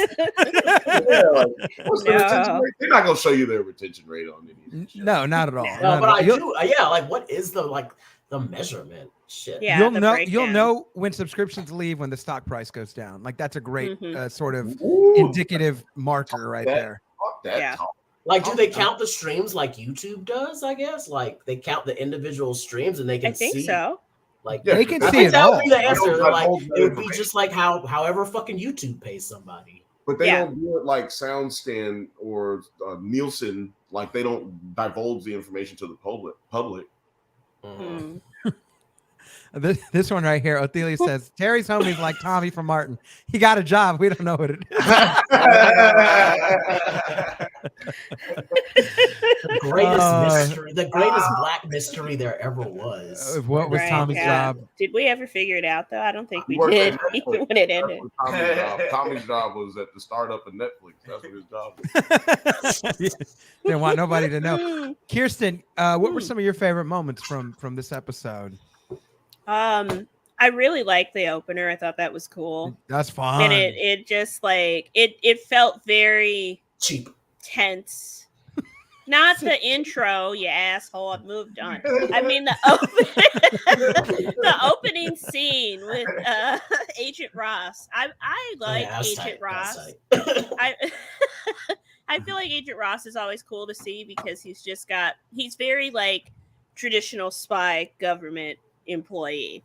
They're not going to show you their retention rate on any. No, not at all. No, but I do. Like, what is the The measurement. Shit. Yeah, you'll the know breakdown. when subscriptions leave when the stock price goes down. Like that's a great sort of Ooh, indicative marker right that- there. Fuck that Yeah. talk. Like, do they count the streams like YouTube does? I guess like they count the individual streams and they can I think see. so. Like Yeah, They can I see think it that all. would be the answer. They don't They're like, divulge that it would be information. just like however fucking YouTube pays somebody. But they Yeah. don't do it like SoundScan or Nielsen. Like they don't divulge the information to the public. Hmm. This one right here, Othelia says, Terry's homie's like Tommy from Martin. He got a job. We don't know what it is. The greatest mystery, the greatest black mystery there ever was. What was Right, Tommy's yeah. job? Did we ever figure it out though? I don't think we Worked did, at even Netflix. when it That's ended. what Tommy's job. Tommy's job was at the startup of Netflix. That's what his job was. Didn't want nobody to know. Mm. Kirsten, what were some of your favorite moments from this episode? I really liked the opener. I thought that was cool. That's fun. And it just like it felt very Cheap. tense. Not the intro, you asshole. I've moved on. I mean the opening scene with Agent Ross. I like Yeah, that's Agent tight, Ross. that's tight. I I feel like Agent Ross is always cool to see because he's very like traditional spy government employee.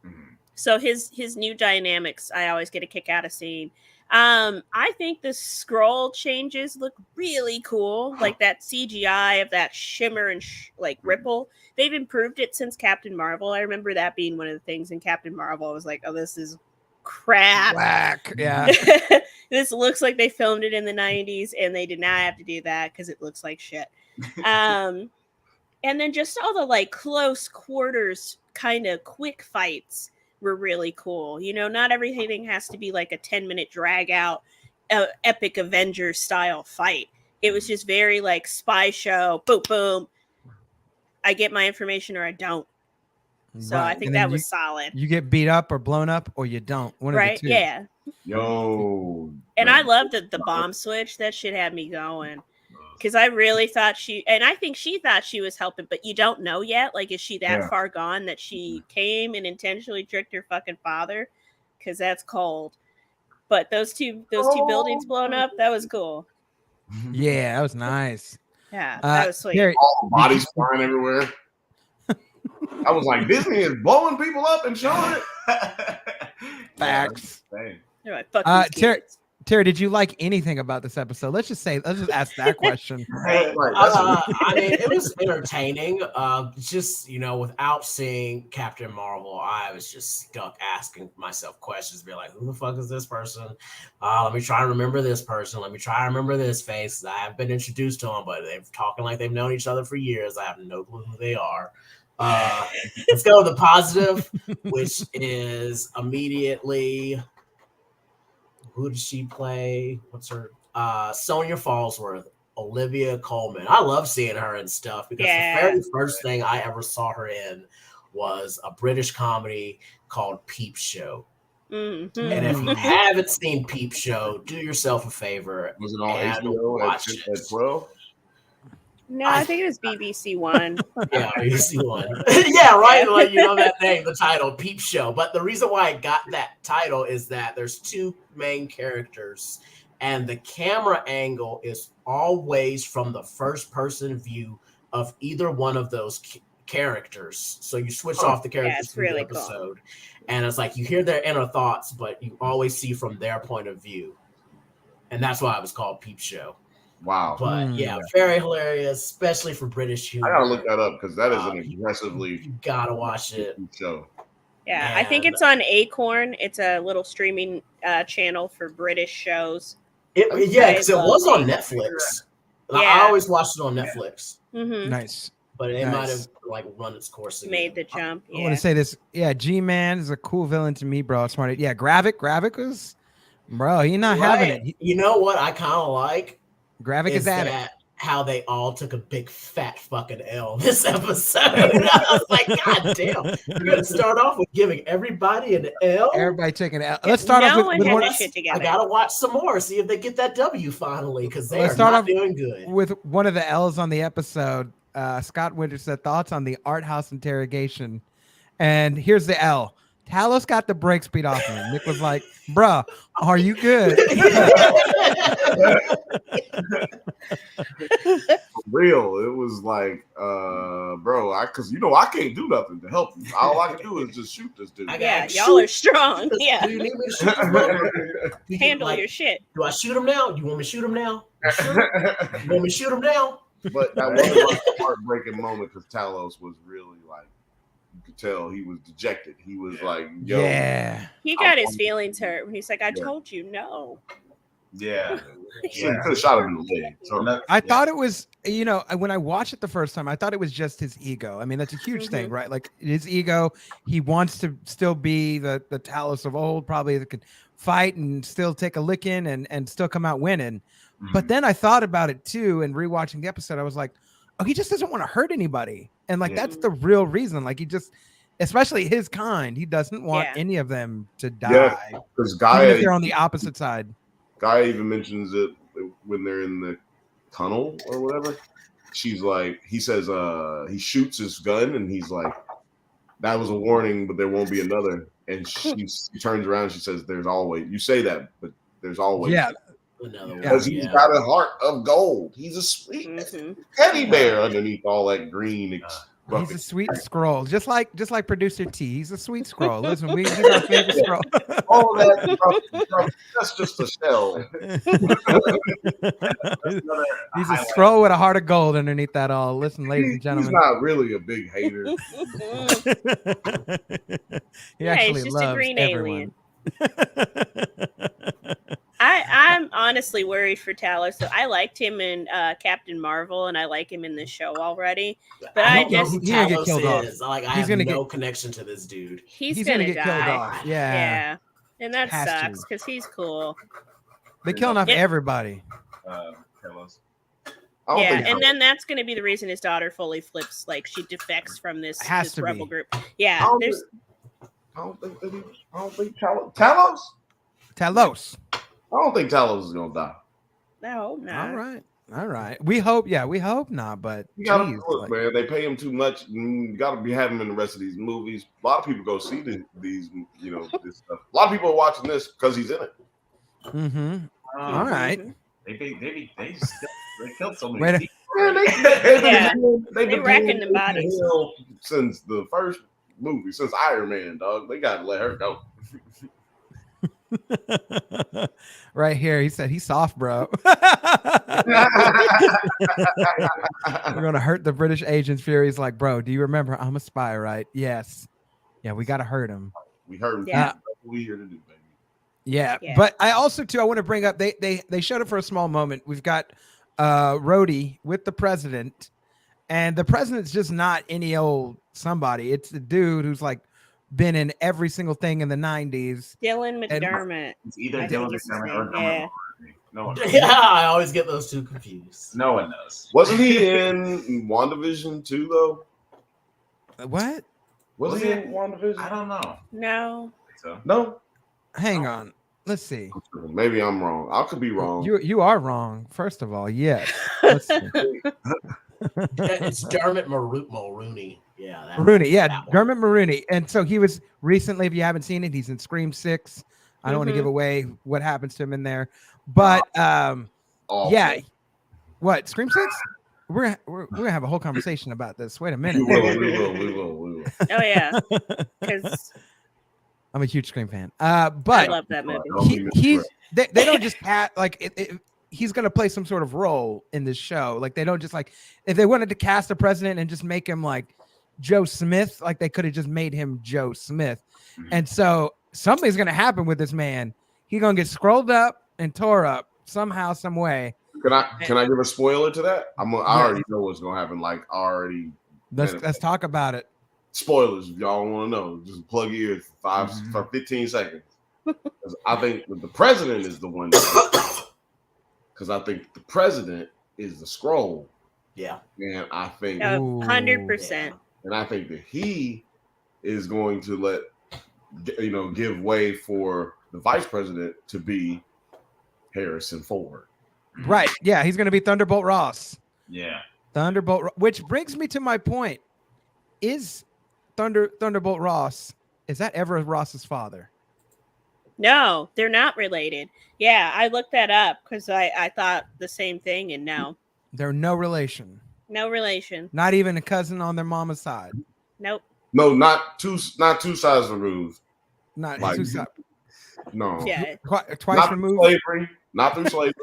Mhm. So his new dynamics I always get a kick out of seeing. I think the scroll changes look really cool, like that CGI of that shimmer and like ripple. They've improved it since Captain Marvel. I remember that being one of the things in Captain Marvel. I was like, oh, this is crap. Whack. Yeah. This looks like they filmed it in the 90s and they did not have to do that because it looks like shit. And then just all the like close quarters kind of quick fights were really cool. You know, not everything has to be like a 10-minute drag out epic Avengers style fight. It was just very like spy show, boom, boom. I get my information or I don't. So Right. I think And then that was solid. you get beat up or blown up or you don't. One Right? of the two. Yeah. Yo. And I love the bomb switch. That shit had me going. Because I really thought I think she thought she was helping, but you don't know yet. Like, is she that Yeah. far gone that she came and intentionally tricked her fucking father? Because that's cold. But those two buildings blown up, that was cool. Yeah, that was nice. Yeah, that was sweet. Terry, All the bodies flying everywhere. I was like, Disney is blowing people up and showing it. Facts. Yeah, They're like, fuck these Terry- kids. Terry, did you like anything about this episode? Let's just ask that question. Right, that's I mean, it was entertaining. Just without seeing Captain Marvel, I was just stuck asking myself questions, be like, "Who the fuck is this person? Let me try to remember this person. Let me try to remember this face. I have been introduced to them, but they're talking like they've known each other for years. I have no clue who they are." Let's go with the positive, which is immediately. Who does she play? What's her? Sonia Fallsworth, Olivia Colman. I love seeing her and stuff because the very first thing I ever saw her in was a British comedy called Peep Show. Mm-hmm. And if you haven't seen Peep Show, do yourself a favor. Was it on and HBO watch at it. 12? No, I think it was BBC One. Yeah, BBC One. Yeah, right. Like that name, the title, Peep Show. But the reason why I got that title is that there's two main characters, and the camera angle is always from the first person view of either one of those characters. So you switch off the characters it's through really the episode, and it's like you hear their inner thoughts, but you always see from their point of view, and that's why it was called Peep Show. Wow. But yeah, very hilarious, especially for British humor. I gotta look that up because that is an aggressively You gotta watch it. show. Yeah, I think it's on Acorn. It's a little streaming channel for British shows. Because it was on Netflix. Yeah. I always watched it on Netflix, Mm-hmm. Nice. but it Nice. might have run its course again. Made the jump. I want Yeah. to say this. Yeah, G-Man is a cool villain to me, bro. Smart. Yeah, Gravik was, bro, he not having it. You know what I kind of like Gravik is at it. that how they all took a big fat fucking L this episode. I was like, God damn, you're gonna start off with giving everybody an L. Everybody taking it. Let's start off No with one had one, their shit together. I gotta watch some more, see if they get that W finally, because they Let's are start not off doing good. with one of the L's on the episode. Scott Winter said thoughts on the art house interrogation And here's the L. Talos got the brake speed off of him. Nick was like, bruh, are you good? For real. It was like, bro, cause I can't do nothing to help you. All I can do is just shoot this dude. Yeah, y'all are strong. Yeah. Do you need me to shoot this motherfucker? Handle your shit. Do I shoot him now? You want me to shoot him now? You want me to shoot him now? But that was like a heartbreaking moment because Talos was really like, you could tell he was dejected. He was like, yo. Yeah. He got his feelings hurt when he's like, I told you no. Yeah. Could have shot him in the leg. So I thought it was, when I watched it the first time, I thought it was just his ego. I mean, that's a huge thing, right? Like his ego, he wants to still be the Talos of old, probably that could fight and still take a licking and still come out winning. But then I thought about it too, and rewatching the episode, I was like, oh, he just doesn't want to hurt anybody. And like, that's the real reason. Like he just, especially his kind, he doesn't want any of them to die. Yeah, because Gaia, if they're on the opposite side. Gaia even mentions it when they're in the tunnel or whatever. She's like, he says, he shoots his gun and he's like, that was a warning, but there won't be another. And she turns around and she says, there's always, you say that, but there's always. Yeah. Because he's got a heart of gold. He's a sweet teddy bear underneath all that green. He's a sweet Skrull, just like producer T. He's a sweet Skrull. Listen, he's our favorite Skrull. All that, that's just a shell. He's a Skrull with a heart of gold underneath that all. Listen, ladies and gentlemen, he's not really a big hater. He actually he's just loves a green everyone. alien. I'm honestly worried for Talos. So I liked him in Captain Marvel, and I like him in this show already. But I don't know just who he's gonna get Talos killed off. is. Like I have no connection to this dude. He's gonna get die. killed off. Yeah, and that Has sucks to. because he's cool. They're killing off everybody. Talos. Yeah, and then that's going to be the reason his daughter fully flips. Like she defects from this rebel group. Yeah, I don't think Talos. I don't think Talos is gonna die. No, no. All right. We hope not. But you gotta look, man. They pay him too much. You gotta be having him in the rest of these movies. A lot of people go see these, this stuff. A lot of people are watching this because he's in it. Mm-hmm. All right. They killed so many people. They've been racking the bodies since the first movie, since Iron Man, dog. They gotta let her go. Right here, he said he's soft, bro. We're gonna hurt the British agent. Fury's like, bro, do you remember I'm a spy, right? Yes. Yeah, we gotta hurt him. We hurt him. Yeah. We here to do, baby. Yeah, but I also too I want to bring up they showed it for a small moment. We've got Rhodey with the president, and the president's just not any old somebody. It's the dude who's like been in every single thing in the 90s. Dylan McDermott. It's either Dylan McDermott or yeah. No one. Yeah, I always get those two confused. No one knows. Wasn't he in WandaVision too, though? What? Was he in WandaVision? I don't know. No. So. No. Hang on. Let's see. Maybe I'm wrong. I could be wrong. You are wrong. First of all, yes. Let's see. It's Dermot Mulroney. Yeah, Mulroney. Yeah, Dermot Mulroney. And so he was recently. If you haven't seen it, he's in Scream 6. I don't want to give away what happens to him in there, but yeah. What Scream 6? We're gonna have a whole conversation about this. Wait a minute. We will. Oh yeah, because I'm a huge Scream fan. I But love that movie. They don't just he's going to play some sort of role in this show. Like they don't just if they wanted to cast a president and just make him like Joe Smith, like they could have just made him Joe Smith. Mm-hmm. And so something's going to happen with this man. He's going to get scrolled up and tore up somehow, some way. Can I give a spoiler to that? I already know what's going to happen. Like already. Let's talk about it. Spoilers, if y'all want to know. Just plug your ears for 15 seconds. I think the president is the one. Because I think the president is the Skrull. Yeah. And I think 100%. And I think that he is going to give way for the vice president to be Harrison Ford. Right. Yeah, he's going to be Thunderbolt Ross. Yeah. Thunderbolt, which brings me to my point. Is Thunderbolt Ross, is that ever Ross's father? No, they're not related. Yeah, I looked that up because I thought the same thing, and no, They're no relation. no relation. Not even a cousin on their mama's side. Nope. No, not two sides removed. Not Like, two sides. No. Yeah. Twice Not removed. through slavery. Not through slavery.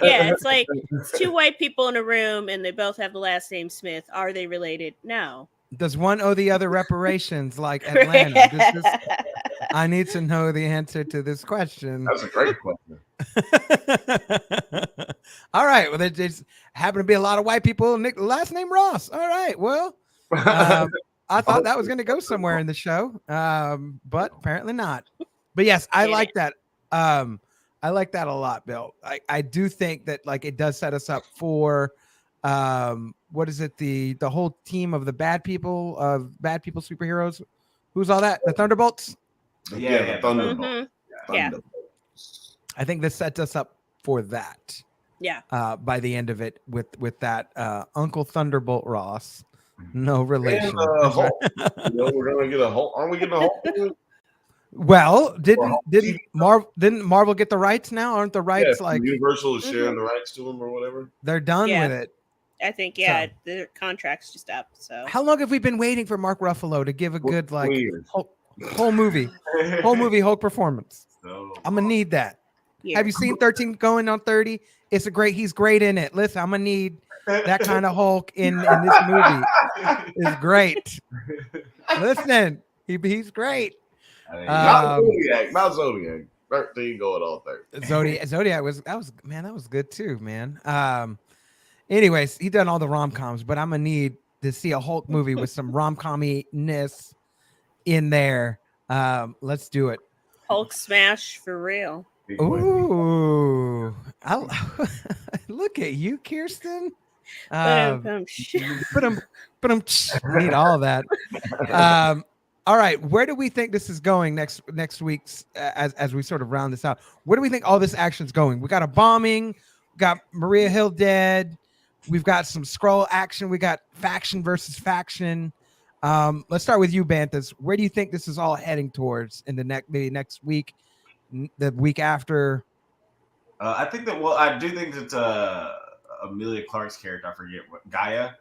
Yeah, it's like it's two white people in a room and they both have the last name Smith. Are they related? No. Does one owe the other reparations like Atlanta? I need to know the answer to this question. That's a great question. All right. Well, there just happen to be a lot of white people. Last name Ross. All right. Well, I thought that was going to go somewhere in the show, but apparently not. But yes, I like that. I like that a lot, Bill. I do think that like it does set us up for what is it? The whole team of the bad people superheroes. Who's all that? The Thunderbolts? Yeah, the Thunderbolts. Mm-hmm. Yeah. I think this sets us up for that. Yeah. By the end of it with that Uncle Thunderbolt Ross. No relation. And, Hulk. We're gonna get a Hulk. Aren't we getting a Hulk? Well, didn't Marvel get the rights now? Aren't the rights like Universal is sharing the rights to them or whatever? They're done with it. I think the contract's just up. So how long have we been waiting for Mark Ruffalo to give a good like whole movie Hulk performance? I'm gonna need that. Yeah. Have you seen 13 going on 30? He's great in it. Listen, I'm gonna need that kind of Hulk in this movie. Is great. Listen, he's great. Not Zodiac. 13 going on 30. Zodiac that was good too, man. Anyways, he done all the rom-coms, but I'm gonna need to see a Hulk movie with some rom-com-ness in there. Let's do it. Hulk smash for real. Ooh, look at you, Kirsten. Need all that. All right, where do we think this is going next week's as we sort of round this out? Where do we think all this action's going? We got a bombing, we got Maria Hill dead, we've got some Skrull action, we got faction versus faction. Let's start with you, Banthas. Where do you think this is all heading towards in the next week, the week after? I think that I do think that Emilia Clarke's character, I forget what, Gaia.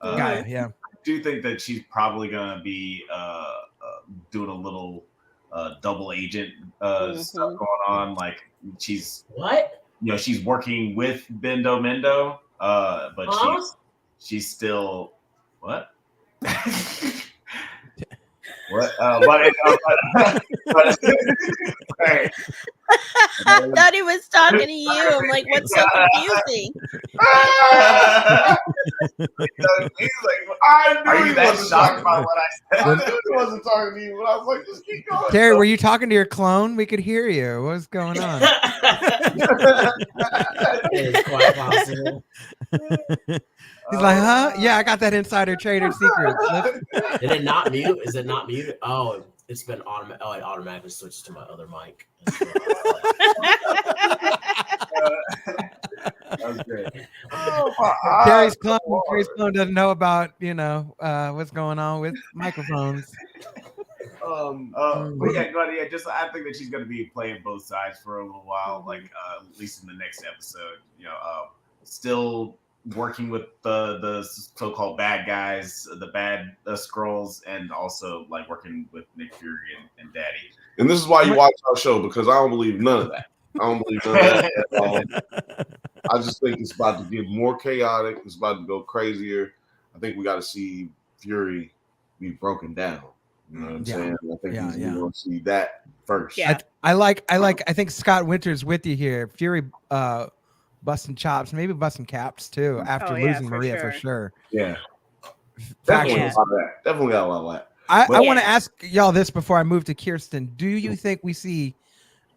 Gaia, yeah. I do think that she's probably gonna be doing a little double agent stuff going on. Like she's she's working with Bendo Mendo, but she's still what? What? Hey. I thought he was talking to you. I'm like, what's so confusing? He's like, I knew he wasn't shocked by what I said. I knew he wasn't talking to you, but I was like, just keep going. Terry, were you talking to your clone? We could hear you. What's going on? It's quite possible. He's like, huh? Yeah, I got that insider trader secret. Did it not mute? Is it not muted? Oh, it's been automatic. Oh, it automatically switches to my other mic. That was great. Terry's clone doesn't know about what's going on with microphones. But yeah, just I think that she's going to be playing both sides for a little while, like at least in the next episode. Still working with the so-called bad guys, the bad Skrulls, and also like working with Nick Fury and Daddy. And this is why you watch our show, because I don't believe none of that. I don't believe none of that at all. I just think it's about to get more chaotic. It's about to go crazier. I think we got to see Fury be broken down. You know what I'm saying? I think we're going to see that first. Yeah. I think Scott Winter's with you here. Fury busting chops, maybe busting caps too after losing Maria for sure. Yeah. Definitely got a lot of that. Definitely got a lot of that. I want to ask y'all this before I move to Kirsten. Do you think we see,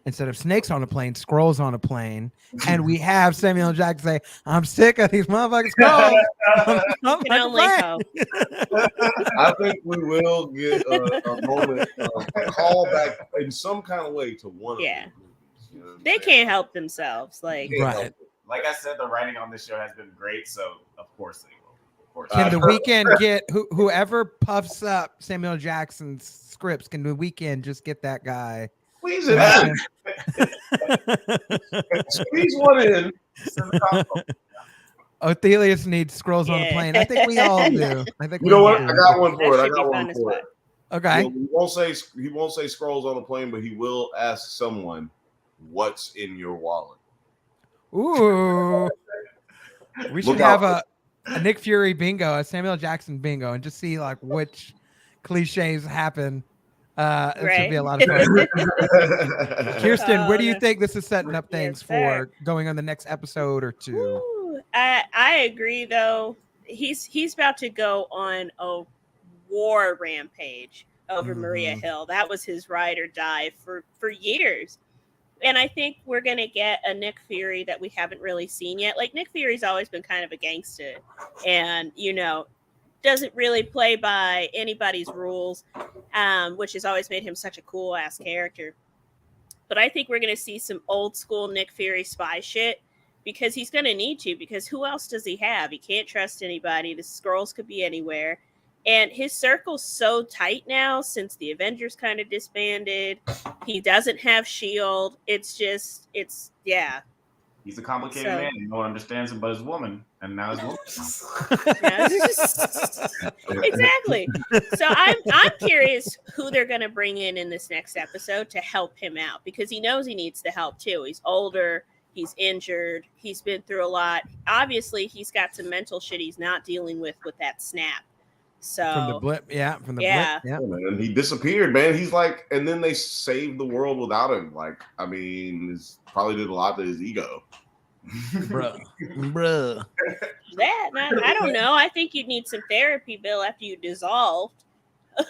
instead of snakes on a plane, Skrulls on a plane, and we have Samuel L. Jackson say, "I'm sick of these motherfucking Skrulls." I think we will get a moment, a call back in some kind of way to one of them. You know they can't help themselves. Like I said, the writing on this show has been great, so of course they will. of course. Can the weekend get whoever puffs up Samuel Jackson's scripts? Can the weekend just get that guy? Squeeze it in. Squeeze one in. Othelius needs Skrulls on a plane. I think we all do. I think You know what? do. I got one for That it. I should be got fun one as for fuck. it. Okay. He won't say Skrulls on a plane, but he will ask someone, "What's in your wallet?" Ooh. We should Look have out. a Nick Fury bingo, a Samuel Jackson bingo, and just see like which cliches happen. It should be a lot of fun. Kirsten, where do you think this is setting up things Yes, sir. for going on the next episode or two? Woo. I agree though. He's about to go on a war rampage over Maria Hill. That was his ride or die for years. And I think we're gonna get a Nick Fury that we haven't really seen yet. Like Nick Fury's always been kind of a gangster, and doesn't really play by anybody's rules, which has always made him such a cool ass character. But I think we're gonna see some old school Nick Fury spy shit because he's gonna need to. Because who else does he have? He can't trust anybody. The Skrulls could be anywhere. And his circle's so tight now since the Avengers kind of disbanded. He doesn't have S.H.I.E.L.D. Yeah. He's a complicated man. No one understands him but his woman. And now his woman. Exactly. So I'm curious who they're going to bring in this next episode to help him out. Because he knows he needs the help too. He's older. He's injured. He's been through a lot. Obviously, he's got some mental shit he's not dealing with that snap. So From the blip. blip. Yeah, and he disappeared, man. He's like, and then they saved the world without him. Like, I mean, it's probably did a lot to his ego. Bruh. I don't know. I think you'd need some therapy, Bill, after you dissolved.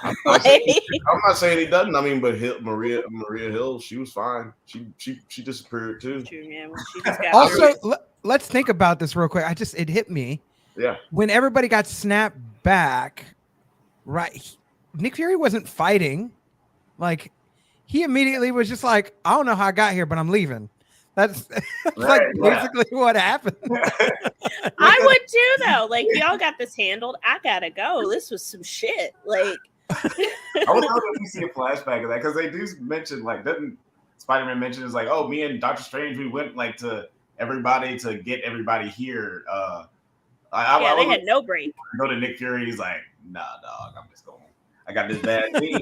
I'm not saying he doesn't. I mean, but Maria Hill, she was fine. She disappeared too. True, man. Well, she just got Also, let's think about this real quick. It hit me. Yeah. When everybody got snapped back, right? Nick Fury wasn't fighting. Like, he immediately was just like, I don't know how I got here, but I'm leaving. That's basically what happened. I would too, though. Like, y'all got this handled. I gotta go. This was some shit. Like, I would love if we see a flashback of that because they do mention, like, doesn't Spider-Man mention is like, oh, me and Doctor Strange, we went like to everybody to get everybody here. I they had no break. Go to Nick Fury. He's like, nah, dog, I'm just going. I got this bad knee.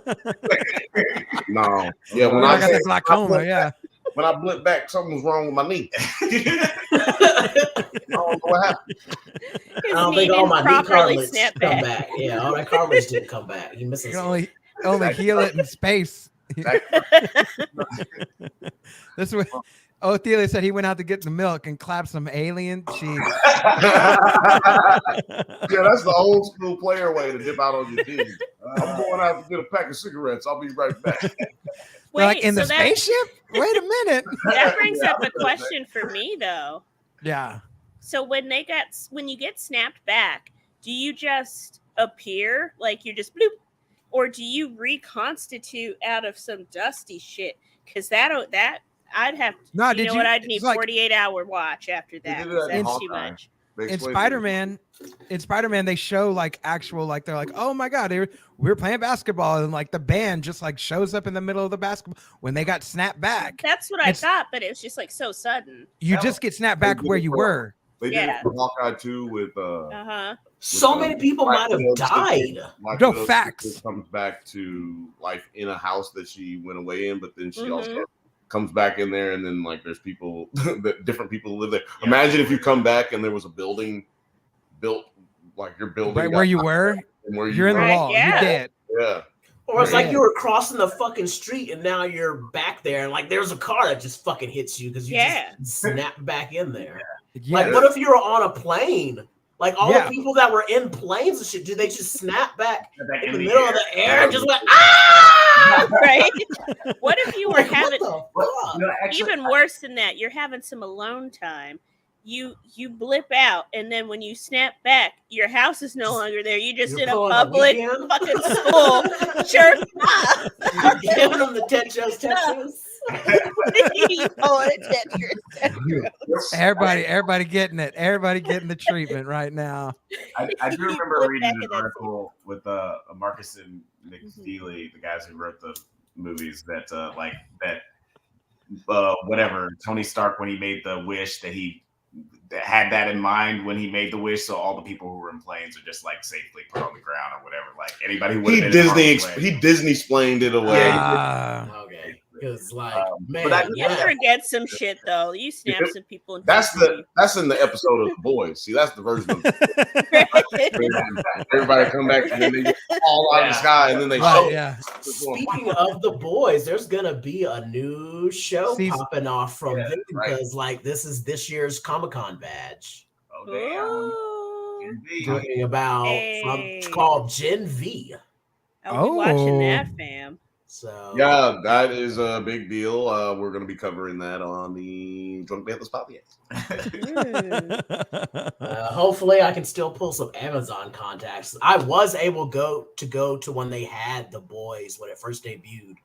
No, yeah, when I got this glaucoma, yeah. When I blipped back, something was wrong with my knee. I don't know what happened. I don't think all my knee cartilage come back. Yeah, all that cartilage didn't come back. You missing only heal it in space. This was Othelia said he went out to get the milk and clapped some alien cheese. Yeah, that's the old school player way to dip out on your team. I'm going out to get a pack of cigarettes. I'll be right back. Wait, like in the spaceship? Wait a minute. That brings up a question for me, though. Yeah. So when you get snapped back, do you just appear like you're just bloop, or do you reconstitute out of some dusty shit? Because I'd have to, I'd need 48-hour watch after that. That's too much. In Spider-Man, they show like actual, like they're like, oh my god, we were playing basketball and like the band just like shows up in the middle of the basketball when they got snapped back. That's what I thought, but it was just like so sudden. You just get snapped back where you were. They did it for Hawkeye too with so many people might have died. No facts. Comes back to life in a house that she went away in, but then she also comes back in there, and then like there's people that different people live there. Yeah. Imagine if you come back and there was a building built like your building right where you were, and where you're in the wall. Yeah. You dead. Yeah. Or it's like you were crossing the fucking street and now you're back there, and like there's a car that just fucking hits you because you just snapped back in there. Yeah. Like, what if you were on a plane? Like all the people that were in planes and shit, did they just snap back in the middle of the air and just went, ah? Right? What if you were having even worse than that? You're having some alone time. You blip out, and then when you snap back, your house is no longer there. You just in a public fucking school. Sure. Giving them the Texas. Everybody getting it. Everybody getting the treatment right now. I do remember Flip reading back an in that article with Marcus and McFeely, the guys who wrote the movies, that whatever Tony Stark, when he made the wish, that he had that in mind when he made the wish. So all the people who were in planes are just like safely put on the ground or whatever. Like anybody who would He have been Disney explained it away. Okay, because like but I man, You forget some shit though. You snap some people. In That's in the episode of The Boys. See, that's the version of everybody come back and then they fall out of the sky and then they show. Yeah. Speaking of The Boys, there's gonna be a new show popping off from them because like this is this year's Comic-Con badge. Oh damn! Talking about it's called Gen V. I'll be watching that, fam. So yeah, that is a big deal. We're going to be covering that on the Drunk Panthers podcast. Hopefully, I can still pull some Amazon contacts. I was able to go to when they had The Boys when it first debuted.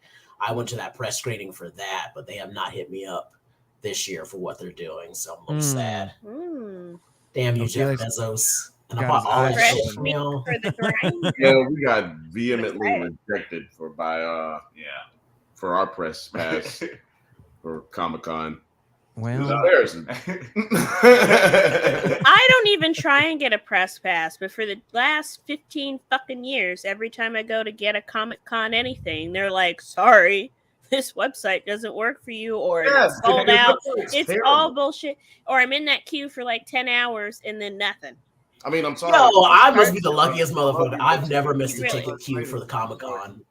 I went to that press screening for that, but they have not hit me up this year for what they're doing. So I'm a little sad. Damn you, Jeff Bezos. And I bought all that shit from you. Yeah, we got vehemently rejected for our press pass for Comic-Con. Well, I don't even try and get a press pass, but for the last 15 fucking years, every time I go to get a Comic-Con anything, they're like, sorry, this website doesn't work for you, or it's sold out. It's all bullshit. Or I'm in that queue for like 10 hours and then nothing. I mean, I'm sorry. Yo, I must be the luckiest motherfucker. I've never missed a ticket queue for the Comic-Con.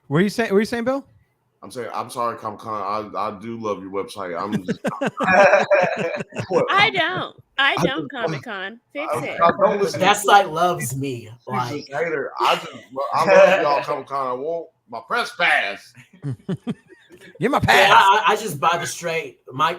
What are you saying, Bill? I'm saying, I'm sorry, Comic-Con. I do love your website. I'm just. I don't Comic-Con. Fix it. Don't listen. That site loves me. Like, hater. I love y'all, Comic-Con. I want my press pass. Get my pass. Yeah, I just buy the straight. My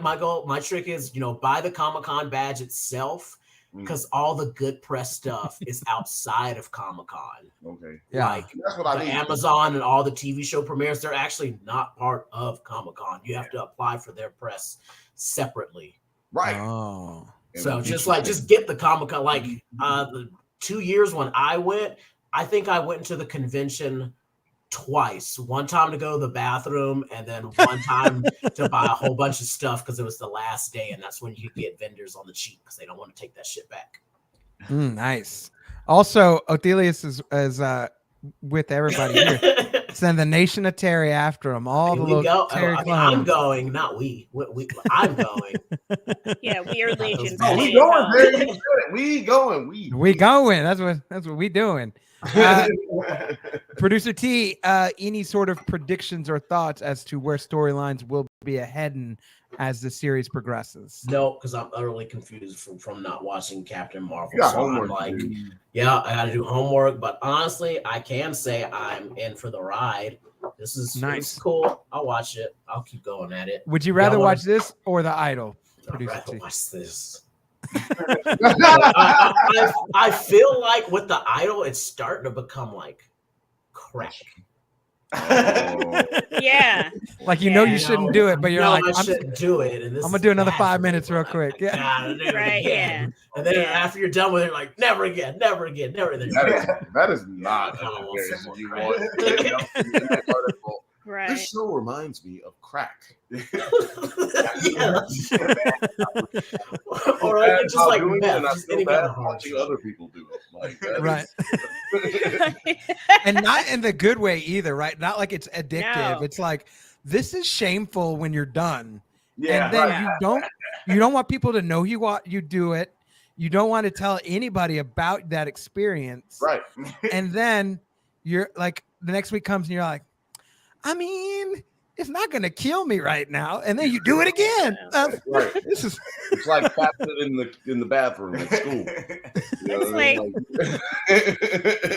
trick is, buy the Comic-Con badge itself. Because all the good press stuff is outside of Comic-Con. Okay. Yeah. Like that's what I need. Amazon and all the TV show premieres, they're actually not part of Comic-Con. You have to apply for their press separately. Right. Oh. So just get the Comic-Con. Like the 2 years when I went, I think I went into the convention twice. One time to go to the bathroom, and then one time to buy a whole bunch of stuff because it was the last day, and that's when you get vendors on the cheap because they don't want to take that shit back. Nice. Also, Othelius is with everybody here. Send the nation of Terry after him. All the little Terry clones. I'm going, not we. I'm going. Yeah, we are legions. We going. We going. We going. That's what we doing. Producer T, any sort of predictions or thoughts as to where storylines will be heading as the series progresses? No, because I'm utterly confused from not watching Captain Marvel. Yeah, so homework, I'm like, yeah, I got to do homework. But honestly, I can say I'm in for the ride. This is nice. It's cool. I'll watch it. I'll keep going at it. Would you rather watch this or The Idol? I'd rather watch this. I feel like with The Idol, it's starting to become like crack. Yeah. Like you shouldn't do it, but you're like, I shouldn't do it. And I'm gonna do another 5 minutes real quick. Yeah. Right. Yeah. And then after you're done with it, you're like, never again, never again, never again. That is not you want. Right. This show reminds me of crack. Or like just like meth. I feel bad watching other people do it. Like, right. And not in the good way either, right? Not like it's addictive. No. It's like this is shameful when you're done. Yeah. And then you don't want people to know you do it. You don't want to tell anybody about that experience. Right. And then you're like the next week comes and you're like, I mean, it's not going to kill me right now, and then you do it again. Right. It's like passing it in the bathroom at school. It's like,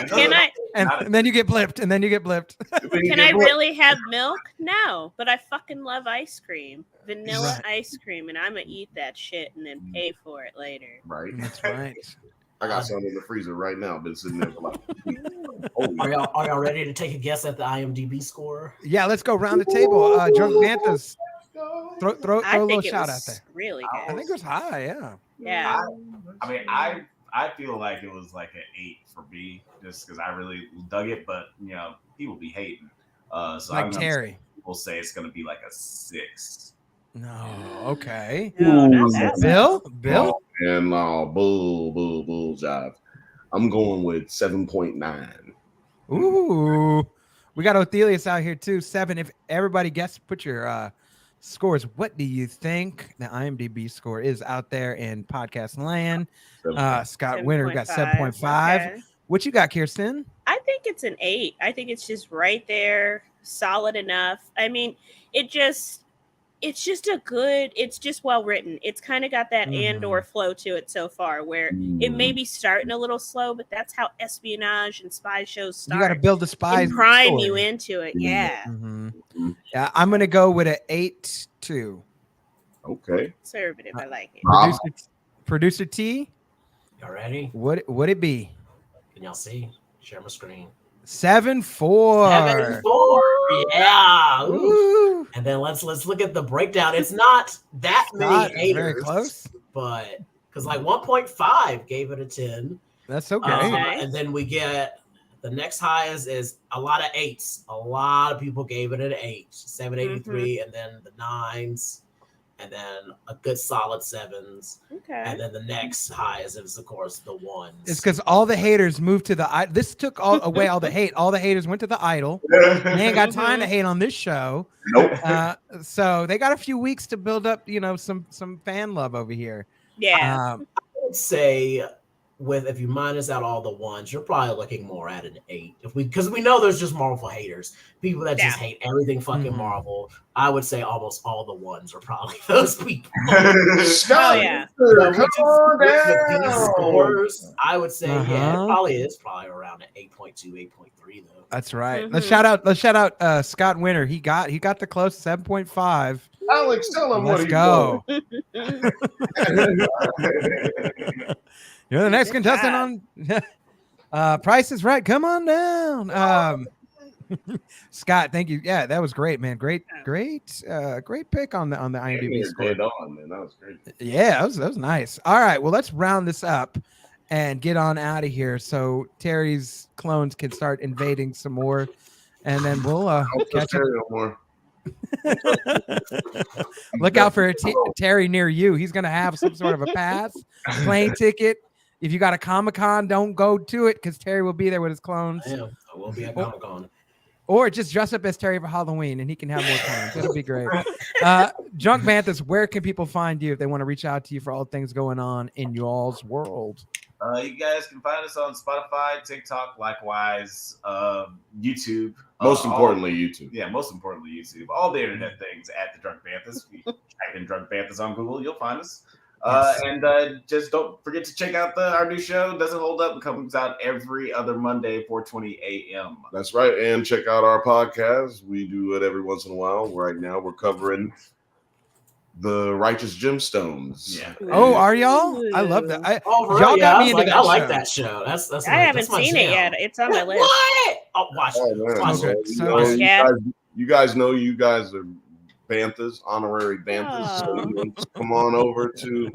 can I? And then you get blipped, Can I really have milk? No, but I fucking love ice cream, vanilla ice cream, and I'm gonna eat that shit and then pay for it later. Right. That's right. I got some in the freezer right now. Been sitting there for like a week. Oh, Are y'all ready to take a guess at the IMDb score? Yeah, let's go round the table. Drunk Banthas, throw I a little think it shout was out there. really I good. think it was high. Yeah. Yeah. I mean, I feel like it was like an 8 for me, just because I really dug it. But you know, people be hating. So Like I'm Terry. People say it's gonna be like a 6. No. Okay. No, not that. Bill. And bull jive. I'm going with 7.9. Ooh. We got Othelius out here too. 7. If everybody gets put your scores, what do you think the IMDb score is out there in podcast land? Scott Winter got 7.5. Okay. What you got, Kirsten? I think it's an 8. I think it's just right there, solid enough. I mean, it's just well written. It's kind of got that Andor flow to it so far, where it may be starting a little slow, but that's how espionage and spy shows start. You got to build the spies and prime story. you into it. Yeah. Yeah, I'm gonna go with an 8-2. Okay. Conservative. I like it. Producer T. Y'all ready? What would it be? Can y'all see? Share my screen. 7-4. 7-4. Yeah. Ooh. And then let's look at the breakdown. It's not that many haters, very close, but because like 1.5 gave it a 10. That's okay. And then we get the next highest is a lot of 8s. A lot of people gave it an 8, 783, and then the 9s, and then a good solid 7s. Okay. And then the next highest is of course the 1s. It's because all the haters moved to the. This took away all the hate. All the haters went to the Idol. They ain't got time to hate on this show. Nope. So they got a few weeks to build up, some fan love over here. Yeah. I would say if you minus out all the 1s, you're probably looking more at an 8. Because we know there's just Marvel haters, people that just hate everything fucking Marvel. I would say almost all the 1s are probably those people. Oh yeah. Come on With these down. scores, I would say it probably is around an 8.2, 8.3 though. That's right. Let's shout out Scott Winter. He got the close 7.5. Alex, tell him Let's what go. You're the next contestant on Price is Right. Come on down. Scott, thank you. Yeah, that was great, man. Great pick on the IMDb score. Dead on, man. That was great. Yeah, that was nice. All right, well, let's round this up and get on out of here so Terry's clones can start invading some more, and then we'll catch up. No more. Look out for Terry near you. He's gonna have some sort of a pass, plane ticket. If you got a Comic-Con, don't go to it because Terry will be there with his clones. I will be at Comic-Con. Or just dress up as Terry for Halloween and he can have more clones. That'll be great. Drunk Banthas, where can people find you if they want to reach out to you for all things going on in y'all's world? You guys can find us on Spotify, TikTok, likewise, YouTube. Most importantly, YouTube. Yeah, most importantly, YouTube. All the internet things at the Drunk Banthas. If you type in Drunk Banthas on Google, you'll find us. And just don't forget to check out our new show. Doesn't Hold Up. It comes out every other Monday, 4:20 a.m. That's right. And check out our podcast. We do it every once in a while. Right now, we're covering the Righteous Gemstones. Yeah. Oh, are y'all? I love that. Y'all got me into that. I like that show. That's I haven't seen it yet. It's on my list. What? Oh, watch it. You guys know you guys are Banthas, honorary Banthas. So just come on over to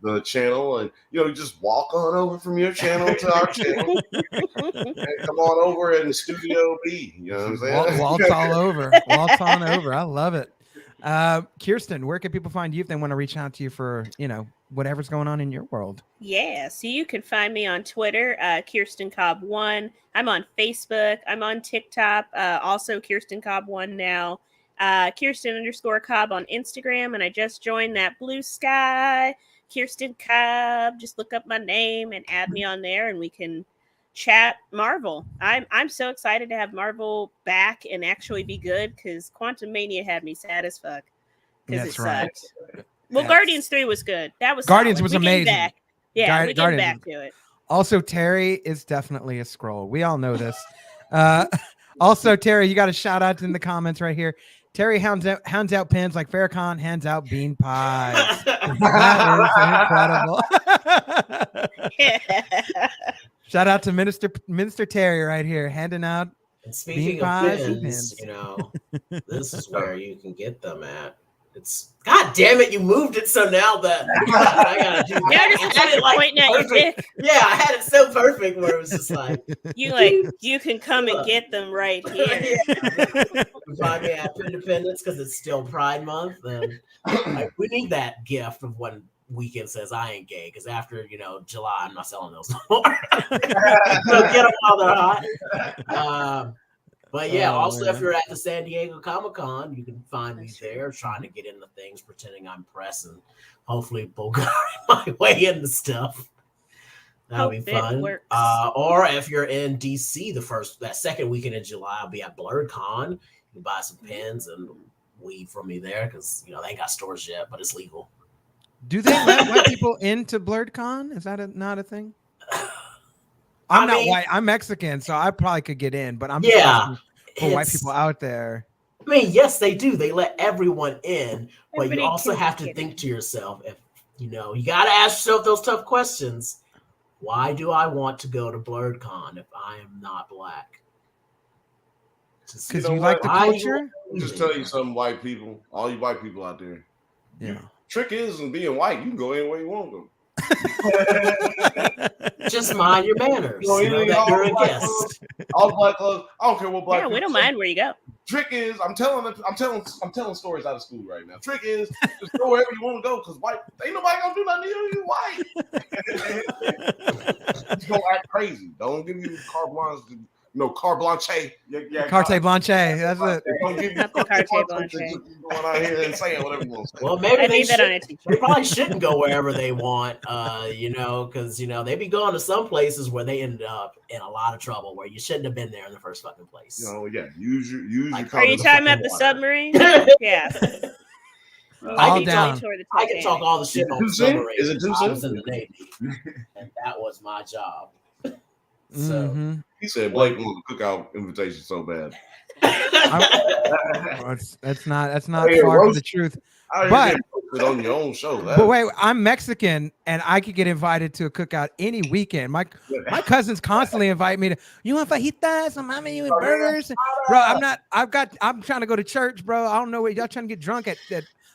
the channel and just walk on over from your channel to our channel and come on over in Studio B. You know what I'm saying? Waltz all over. Waltz on over. I love it. Kirsten, where can people find you if they want to reach out to you for whatever's going on in your world? Yeah, so you can find me on Twitter, Kirsten Cobb 1. I'm on Facebook. I'm on TikTok, also Kirsten Cobb 1 now. Kirsten_Cobb on Instagram, and I just joined that Blue Sky. Kirsten Cobb. Just look up my name and add me on there, and we can chat Marvel. I'm so excited to have Marvel back and actually be good because Quantum Mania had me sad as fuck because it sucked. Well, Guardians 3 was good. That was Guardians solid. was amazing. Yeah, we get back to it. Also, Terry is definitely a Skrull. We all know this. Also, Terry, you got a shout out in the comments right here. Terry hands out pins like Farrakhan hands out bean pies. That is incredible. Shout out to Minister Terry right here, handing out. And speaking bean of pies and pins, pins. this is where you can get them at. It's God damn it, you moved it so now that I gotta do Yeah, that. just I had it like pointing at your perfect. dick. Yeah, I had it so perfect where it was just like You can come and get them right here. you find me at Independence because it's still Pride Month, and we need that gift of when Weekend says I ain't gay, because after July, I'm not selling those no more. So get them while they're hot. But yeah, also if you're at the San Diego Comic-Con, you can find me there trying to get into things, pretending I'm press, and hopefully Bulgari my way into stuff. That'll be fun. Or if you're in DC that second weekend in July, I'll be at BlurredCon. You can buy some pins and weed from me there because they ain't got stores yet, but it's legal. Do they let white people into BlurredCon? Is that not a thing? I'm not white. I'm Mexican, so I probably could get in, but I'm for white people out there. I mean, yes, they do. They let everyone in, but Everybody you also have to think to yourself, if you got to ask yourself those tough questions. Why do I want to go to BlurredCon if I am not black? Because you like the culture? Just tell you something, white people, all you white people out there. Yeah. Trick is in being white, you can go anywhere you want to go. Just mind your manners. That you're a guest. All black clothes. I don't care what black. Yeah, we don't mind where you go. Trick is, I'm telling stories out of school right now. Trick is, just go wherever you want to go, because white ain't nobody gonna do nothing to you. White. Just gonna act crazy. Don't give me carte blanche. Carte blanche. Carte blanche. That's it. Don't give Not the carte blanche. Going out here and saying whatever you want to say. Well, maybe they probably shouldn't go wherever they want, because they be going to some places where they end up in a lot of trouble where you shouldn't have been there in the first fucking place. Use your Are you talking about the submarine? Yeah. All down. I can talk all the shit on the submarine. Is it too I soon? was in the Navy, and that was my job. So he said Blake wanted to cookout invitation so bad. That's not far from the truth. But on your own show. But wait, I'm Mexican and I could get invited to a cookout any weekend. My cousins constantly invite me to. You want fajitas? Mama, you want burgers? Bro, I'm trying to go to church, bro. I don't know what y'all trying to get drunk at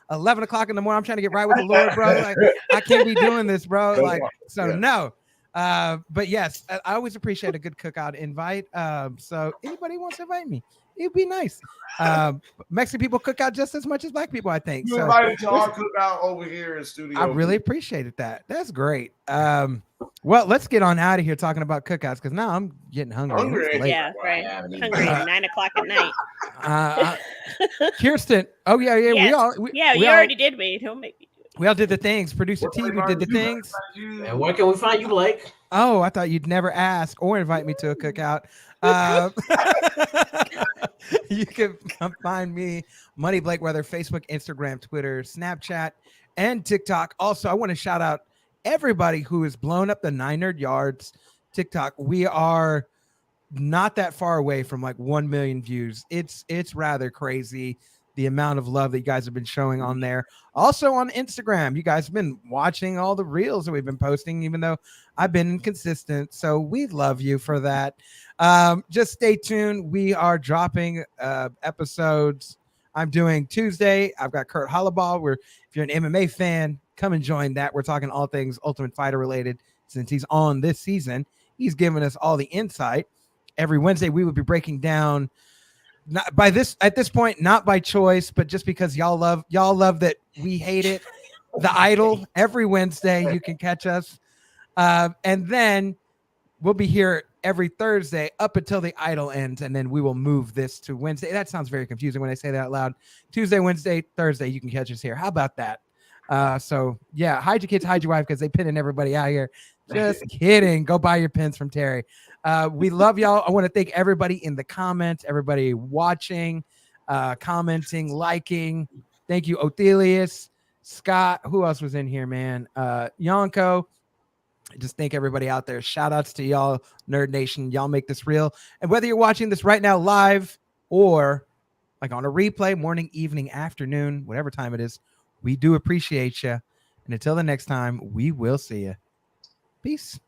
11 o'clock in the morning. I'm trying to get right with the Lord, bro. Like, I can't be doing this, bro. Like, so no. But yes, I always appreciate a good cookout invite. So anybody wants to invite me, it'd be nice. Mexican people cook out just as much as black people, I think. You invited to our cookout over here in studio. I really appreciated that. That's great. Well, let's get on out of here talking about cookouts because now I'm getting hungry. Yeah, right. Hungry at 9 o'clock at night. Kirsten. Oh yeah. You already did me. Don't make me. We all did the things. Producer T, we did the things. And where can we find you, Blake? Oh, I thought you'd never ask or invite me to a cookout. You can find me, Money Blake Weather, Facebook, Instagram, Twitter, Snapchat, and TikTok. Also, I want to shout out everybody who has blown up the 9 Nerd Yards TikTok. We are not that far away from like 1 million views. It's rather crazy. The amount of love that you guys have been showing on there. Also on Instagram, you guys have been watching all the reels that we've been posting, even though I've been inconsistent. So we love you for that. Just stay tuned. We are dropping episodes. I'm doing Tuesday. I've got Kurt Hollaball, where if you're an MMA fan, come and join that. We're talking all things Ultimate Fighter related since he's on this season. He's giving us all the insight. Every Wednesday, we will be breaking down at this point, not by choice, but just because y'all love that we hate it. The Idol every Wednesday, you can catch us. And then we'll be here every Thursday up until the Idol ends. And then we will move this to Wednesday. That sounds very confusing when I say that out loud. Tuesday, Wednesday, Thursday, you can catch us here. How about that? So yeah, hide your kids, hide your wife, because they pinning everybody out here. Just kidding. Go buy your pins from Terry. We love y'all. I want to thank everybody in the comments, everybody watching, commenting, liking. Thank you, Othelius, Scott. Who else was in here, man? Yonko. Just thank everybody out there. Shout outs to y'all, Nerd Nation. Y'all make this real. And whether you're watching this right now live or like on a replay, morning, evening, afternoon, whatever time it is, we do appreciate you. And until the next time, we will see you. Peace.